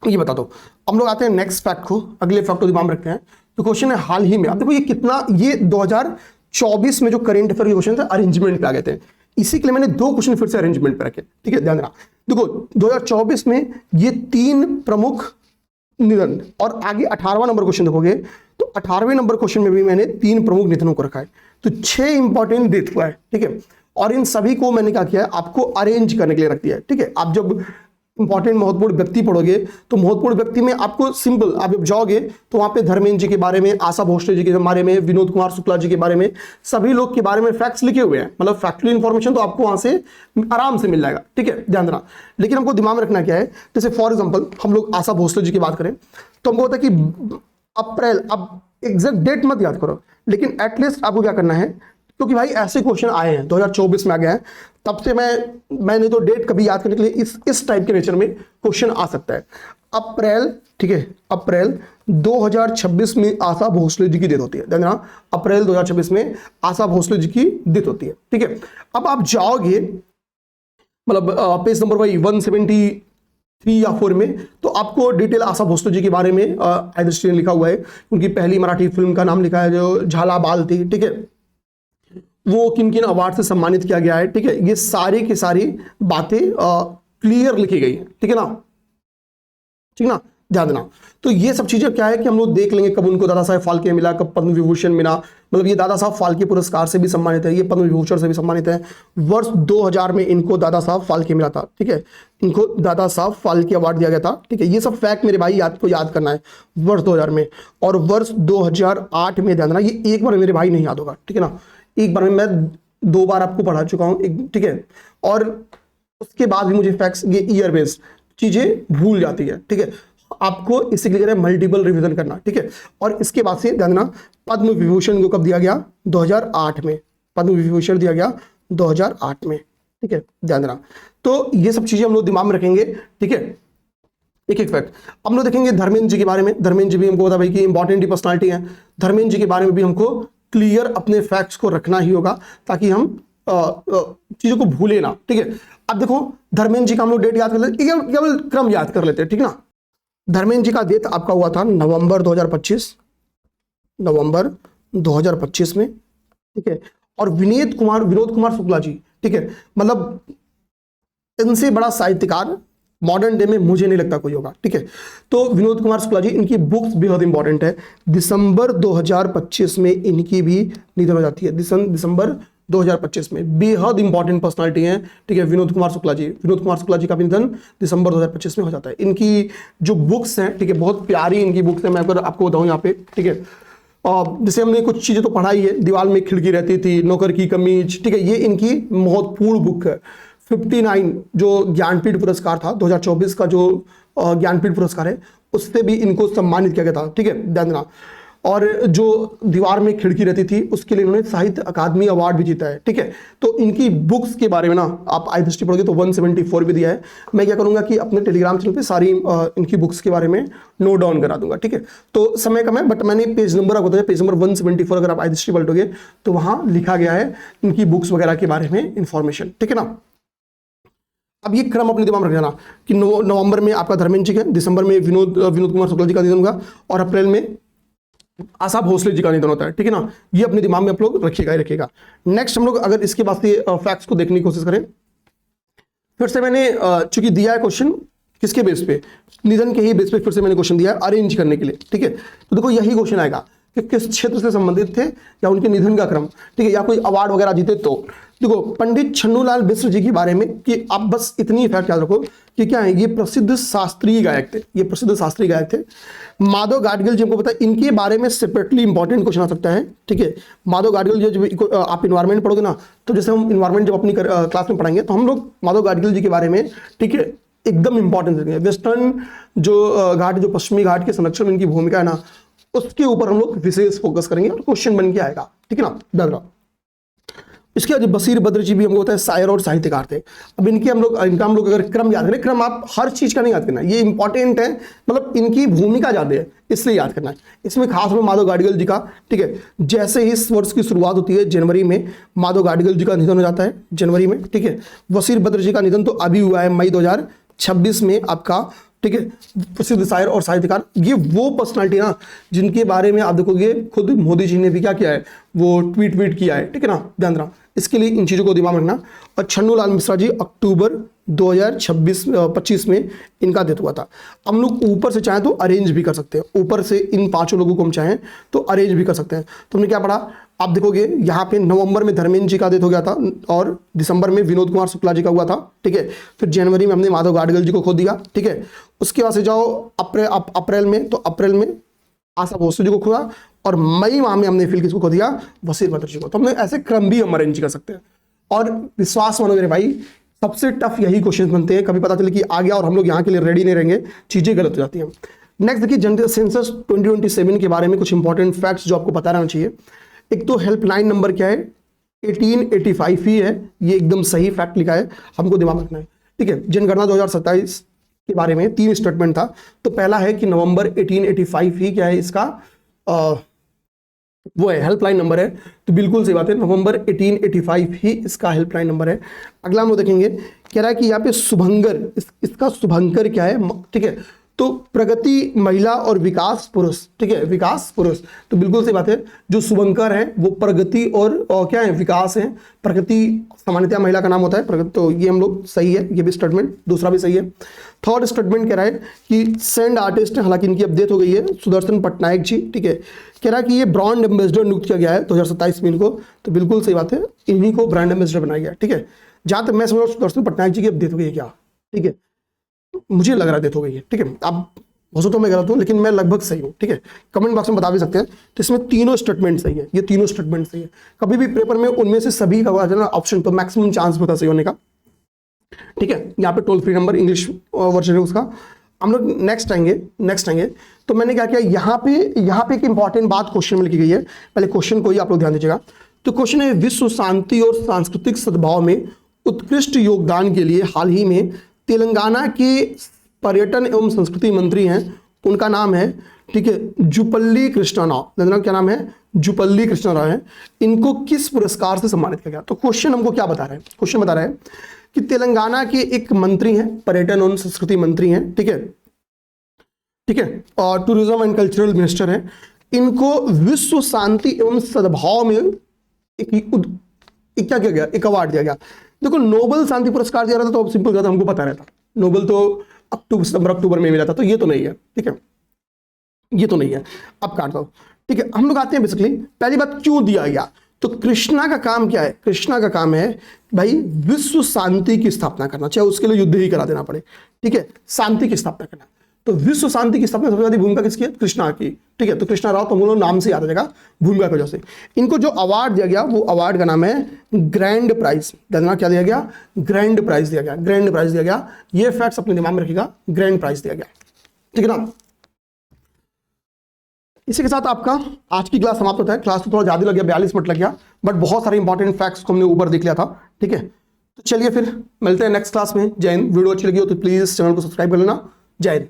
S1: ये बता दो। हम लोग आते हैं नेक्स्ट फैक्ट को, अगले फैक्ट को दिमाग में रखते हैं। तो क्वेश्चन है हाल ही में, अब देखो ये कितना, ये 2024 में जो करंट अफेयर के क्वेश्चन थे अरेंजमेंट पे आ गए थे, इसी के लिए मैंने 2 क्वेश्चन फिर से अरेंजमेंट पे रखे, ठीक है, ध्यान देना। देखो 2024 में ये 3 प्रमुख निधन, और आगे 18वां नंबर क्वेश्चन देखोगे तो 18वें नंबर क्वेश्चन में भी मैंने 3 प्रमुख निधनों को रखा है, तो 6 इंपॉर्टेंट डेट हुआ है, ठीक है, और इन सभी को मैंने क्या किया है, आपको अरेंज करने के लिए रख दिया है, ठीक है। आप जब इंपॉर्टेंट महत्वपूर्ण व्यक्ति पढ़ोगे तो महत्वपूर्ण व्यक्ति में आपको सिंपल, आप जब जाओगे तो वहां पे धर्मेंद्र जी के बारे में, आशा भोसले जी के बारे में, विनोद कुमार शुक्ला जी के बारे में, सभी लोग के बारे में फैक्ट्स लिखे हुए हैं। मतलब फैक्चुअल इन्फॉर्मेशन तो आपको वहां से आराम से मिल जाएगा, ठीक है, ध्यान देना। लेकिन हमको दिमाग में रखना क्या है, जैसे फॉर एग्जाम्पल हम लोग आशा भोसले जी की बात करें तो हमको होता है कि अप्रैल, अब एग्जैक्ट डेट मत याद करो, लेकिन एटलीस्ट आपको क्या करना है, क्योंकि भाई ऐसे क्वेश्चन आए हैं 2024 में आ गया है, तब से मैंने तो डेट कभी याद करने के लिए इस टाइप के नेचर में क्वेश्चन आ सकता है। अप्रैल, ठीक है, अप्रैल 2026 में आशा भोसले जी की डेथ होती है, ध्यान देना, अप्रैल 2026 में आशा भोसले जी की डेथ होती है, ठीक है। अब आप जाओगे मतलब पेज नंबर भाई 173 या 4 में, तो आपको डिटेल आशा भोसले जी के बारे में आइदृष्टि ने लिखा हुआ है। उनकी पहली मराठी फिल्म का नाम लिखा है जो झाला बाल थी, ठीक है, वो किन किन अवार्ड से सम्मानित किया गया है, ठीक है, ये सारी की सारी बातें क्लियर लिखी गई है, ठीक है ना, ठीक ना, ध्यान देना। तो ये सब चीजें क्या है कि हम लोग देख लेंगे कब उनको दादा साहब फाल्के मिला, कब पद्म विभूषण मिला, मतलब ये दादा साहब फाल्के पुरस्कार से भी सम्मानित है, ये पद्म विभूषण से भी सम्मानित है। वर्ष 2000 में इनको दादा साहब फाल्के मिला था, ठीक है, इनको दादा साहब फाल्के अवार्ड दिया गया था, ठीक है। ये सब फैक्ट मेरे भाई को याद करना है, वर्ष 2000 में। और वर्ष 2008 में, ध्यान देना, ये एक बार मेरे भाई नहीं याद होगा, ठीक है ना, एक बार में मैं 2 बार आपको पढ़ा चुका हूं, ठीक है, और उसके बाद भी मुझे फैक्ट्स, ये ईयर बेस्ड चीजें भूल जाती है, ठीक है, आपको इससे क्लियर है मल्टीपल रिवीजन करना, ठीक है। और इसके बाद से ध्यान देना, पद्म विभूषण को कब दिया गया, 2008 में, पद्म विभूषण दिया गया 2008 में, ठीक है, ध्यान देना। तो ये सब चीजें हम लोग दिमाग में रखेंगे, ठीक है, एक एक फैक्ट हम लोग देखेंगे। धर्मेंद्र जी के बारे में, धर्मेंद्र जी भी हमको पता भाई कि इंपॉर्टेंट पर्सनालिटी है, धर्मेंद्र जी के बारे में भी हमको क्लियर अपने फैक्ट्स को रखना ही होगा ताकि हम चीजों को भूले ना, ठीक है। अब देखो धर्मेंद्र जी का हम लोग डेट याद कर लेते, केवल क्रम याद कर लेते हैं, ठीक ना। धर्मेंद्र जी का डेथ आपका हुआ था नवंबर 2025, नवंबर 2025 में, ठीक है। और विनोद कुमार शुक्ला जी, ठीक है, मतलब इनसे बड़ा साहित्यकार मॉडर्न डे में मुझे नहीं लगता कोई होगा, ठीक है। तो विनोद कुमार शुक्ला जी, इनकी बुक्स बेहद इंपॉर्टेंट है। दिसंबर 2025 में इनकी भी निधन हो जाती है, दिसंबर 2025 में, बेहद इंपॉर्टेंट पर्सनालिटी है, ठीक है, विनोद कुमार शुक्ला जी का भी निधन दिसंबर 2025 में हो जाता है। इनकी जो बुक्स हैं, ठीक है, बहुत प्यारी इनकी बुक्स है, मैं अगर आपको बताऊं यहाँ पे, ठीक है, जैसे हमने कुछ चीजें तो पढ़ाई है, दीवार में खिड़की रहती थी, नौकर की कमीज, ठीक है, ये इनकी महत्वपूर्ण बुक है। 59 जो ज्ञानपीठ पुरस्कार था 2024 का, जो ज्ञानपीठ पुरस्कार है, उससे भी इनको सम्मानित किया गया था, ठीक है, ध्यान देना। और जो दीवार में खिड़की रहती थी उसके लिए इन्होंने साहित्य अकादमी अवार्ड भी जीता है, ठीक है। तो इनकी बुक्स के बारे में ना आप आइदृष्टि पढ़ोगे तो 174 भी दिया है। मैं क्या करूंगा कि अपने टेलीग्राम चैनल पे सारी इनकी बुक्स के बारे में नोट डाउन करा दूंगा, ठीक है। तो समय कम है, बट मैंने पेज नंबर आपको बताया, पेज नंबर 174 अगर आप आइदृष्टि पलटोगे तो वहां लिखा गया है इनकी बुक्स वगैरह के बारे में इंफॉर्मेशन, ठीक है ना। अब ये क्रम अपने दिमाग में रख जाना कि नवंबर में आपका धर्मेंद्र जी का, दिसंबर में विनोद कुमार शुक्ला जी का निधन होगा, और अप्रैल में आशा भोसले जी का निधन होता है, ठीक है ना। ये अपने दिमाग में आप लोग रखिएगा ही रखिएगा। नेक्स्ट हम लोग अगर इसके बाद से फैक्ट्स को देखने की कोशिश करें, फिर से मैंने चूंकि दिया है क्वेश्चन किसके बेस पे, निधन के ही बेस पे फिर से मैंने क्वेश्चन दिया है अरेंज करने के लिए, ठीक है। तो देखो यही क्वेश्चन आएगा कि किस क्षेत्र से संबंधित थे या उनके निधन का क्रम, ठीक है, या कोई अवार्ड वगैरह जीते। तो देखो पंडित छन्नूलाल मिश्र जी के बारे में कि आप बस इतनी फैक्ट याद रखो कि क्या है, ये प्रसिद्ध शास्त्रीय गायक थे, ये प्रसिद्ध शास्त्रीय गायक थे। माधव गाडगिल जी हमको पता है, इनके बारे में सेपरेटली इंपॉर्टेंट क्वेश्चन आ सकता है, ठीक है। माधव गाडगिल जी जब आप इन्वायरमेंट पढ़ोगे ना, तो जैसे हम इन्वायरमेंट जब अपनी क्लास में पढ़ाएंगे तो हम लोग माधव गाडगिल जी के बारे में, ठीक है, एकदम इंपॉर्टेंट देंगे। वेस्टर्न जो घाट, जो पश्चिमी घाट के संरक्षण में इनकी भूमिका है ना, उसके ऊपर हम लोग विशेष फोकस करेंगे और क्वेश्चन बन के आएगा, ठीक है ना, दादा। इसके बाद बशीर बद्र जी भी हमको होता है शायर और साहित्यकार थे। अब इनका हम लोग अगर क्रम याद करें, क्रम आप हर चीज का नहीं याद करना, ये इंपॉर्टेंट है, मतलब इनकी भूमिका ज्यादा है इसलिए याद करना है। इसमें खास में माधव गाडगिल जी का, ठीक है, जैसे ही इस वर्ष की शुरुआत होती है जनवरी में, माधव गाडगिल जी का निधन हो जाता है जनवरी में, ठीक है। बशीर बद्र जी का निधन तो अभी हुआ है मई 2026 में आपका, ठीक है। प्रसिद्ध शायर और साहित्यकार, ये वो पर्सनालिटी ना जिनके बारे में आप देखोगे खुद मोदी जी ने भी क्या किया है, वो ट्वीट किया है, ठीक है ना, ध्यान रखना। इसके लिए इन चीजों को दिमाग में रखना। और छन्नूलाल मिश्रा जी अक्टूबर 2025 में इनका डेथ हुआ था। हम लोग ऊपर से चाहें तो अरेंज भी कर सकते हैं, ऊपर से इन 5 लोगों को हम चाहें तो अरेंज भी कर सकते हैं। तो हमने क्या पढ़ा, आप देखोगे यहाँ पे नवंबर में धर्मेंद्र जी का डेथ हो गया था और दिसंबर में विनोद कुमार शुक्ला जी का हुआ था, ठीक है। फिर जनवरी में हमने माधव गाडगिल जी को खो दिया, ठीक है। उसके बाद से जाओ अप्रैल में, तो अप्रैल में आशा भोसले जी को खोया और मई माह में हमने फिर किसको खो दिया, वसीर बद्र जी को। तो हमने ऐसे क्रम भी हम अरेंज कर सकते हैं। और विश्वास मानो मेरे भाई, सबसे टफ यही क्वेश्चन बनते हैं, कभी पता चले कि आ गया और हम लोग यहाँ के लिए रेडी नहीं रहेंगे, चीजें गलत हो जाती हैं। नेक्स्ट देखिए, जनरल सेंसस 2027 के बारे में कुछ इंपॉर्टेंट फैक्ट्स जो आपको पता रहना चाहिए। एक तो हेल्पलाइन नंबर क्या है, 1885 ही है, ये एकदम सही फैक्ट लिखा है, हमको दिमाग रखना है, ठीक है। जनगणना 2027 के बारे में 3 स्टेटमेंट था। तो पहला है कि नवंबर 1885 ही क्या है इसका वो है, हेल्पलाइन नंबर है। तो बिल्कुल सही बात है, नवंबर 1885 ही इसका हेल्पलाइन नंबर है। अगला हम लोग देखेंगे, कह रहा है कि यहाँ पे शुभंकर, इसका शुभंकर क्या है, ठीक है। तो प्रगति महिला और विकास पुरुष, ठीक है, विकास पुरुष। तो बिल्कुल सही बात है, जो शुभंकर है वो प्रगति और क्या है, विकास है। प्रगति सामान्यतः महिला का नाम होता है प्रगति, तो ये हम लोग सही है, ये भी स्टेटमेंट, दूसरा भी सही है। थर्ड स्टेटमेंट कह रहा है कि सेंड आर्टिस्ट है, हालांकि इनकी अपडेट हो गई है, सुदर्शन पटनायक जी, ठीक है। कह रहा है कि ये ब्रांड एम्बेसडर नियुक्त किया गया है 2027 में इनको, तो बिल्कुल सही बात है, इन्हीं को ब्रांड एम्बेसडर बनाया गया, ठीक है। जहां तक मैं समझ रहा हूँ सुदर्शन पटनायक जी की अपडेट हो गई है क्या, ठीक है, मुझे लग रहा है डेथ हो गई है, ठीक है। अब हो सकता है मैं गलत हूं, लेकिन मैं लगभग सही हूं, ठीक है। कमेंट बॉक्स में बता भी सकते हैं। तो इसमें तीनों स्टेटमेंट सही है, ये तीनों स्टेटमेंट सही है। कभी भी पेपर में उनमें से सभी का ना ऑप्शन, तो मैक्सिमम चांस होता है सही होने का, ठीक है। यहाँ पे toll free number English version है उसका। हम लोग नेक्स्ट आएंगे। तो मैंने क्या किया, यहाँ पे एक इंपॉर्टेंट बात क्वेश्चन में लिखी गई है, पहले क्वेश्चन को ही आप लोग ध्यान दीजिएगा। तो क्वेश्चन है, विश्व शांति और सांस्कृतिक सद्भाव में उत्कृष्ट योगदान के लिए हाल ही में तेलंगाना के पर्यटन एवं संस्कृति मंत्री हैं, उनका नाम है, ठीक है, जुपल्ली कृष्णा राव। क्या नाम है, जुपल्ली कृष्णा राव है। इनको किस पुरस्कार से सम्मानित किया गया? तो क्वेश्चन हमको क्या बता रहा है, क्वेश्चन बता रहा है कि तेलंगाना के एक मंत्री हैं, पर्यटन एवं संस्कृति मंत्री हैं, ठीक है, ठीक है, और टूरिज्म एंड कल्चरल मिनिस्टर हैं। इनको विश्व शांति एवं सद्भाव में एक क्या किया गया, एक अवार्ड दिया गया। देखो, नोबेल शांति पुरस्कार दिया रहा था तो सिंपल था, हमको पता रहता, नोबेल तो अक्टूबर में मिला था, तो ये तो नहीं है, ठीक है, ये तो नहीं है। अब काट दो, ठीक है। हम लोग आते हैं बेसिकली, पहली बात क्यों दिया गया। तो कृष्णा का काम क्या है, कृष्णा का काम है भाई विश्व शांति की स्थापना करना, चाहे उसके लिए युद्ध ही करा देना पड़े, ठीक है, शांति की स्थापना करना। तो विश्व शांति की स्थापना सबसे ज्यादा भूमिका किसकी है, कृष्णा की, ठीक है। तो कृष्णा राव तो हम लोग नाम से याद आ जाएगा, भूमिका की वजह से। इनको जो अवार्ड दिया गया वो अवार्ड का नाम है ग्रैंड प्राइज। क्या दिया गया, ग्रैंड प्राइज दिया गया, ग्रैंड प्राइज दिया गया। ये फैक्ट्स अपने दिमाग में रखिएगा, ग्रैंड प्राइज दिया गया, ठीक है ना। इसी के साथ आपका आज की क्लास समाप्त होता है। क्लास तो थोड़ा ज्यादा लग गया, 42 मिनट लग गया, बट बहुत सारे इंपॉर्टेंट फैक्ट्स को हमने ऊपर देख लिया था, ठीक है। तो चलिए फिर मिलते हैं नेक्स्ट क्लास में। जय हिंद। वीडियो अच्छी लगी हो तो प्लीज चैनल को सब्सक्राइब कर लेना। जय हिंद।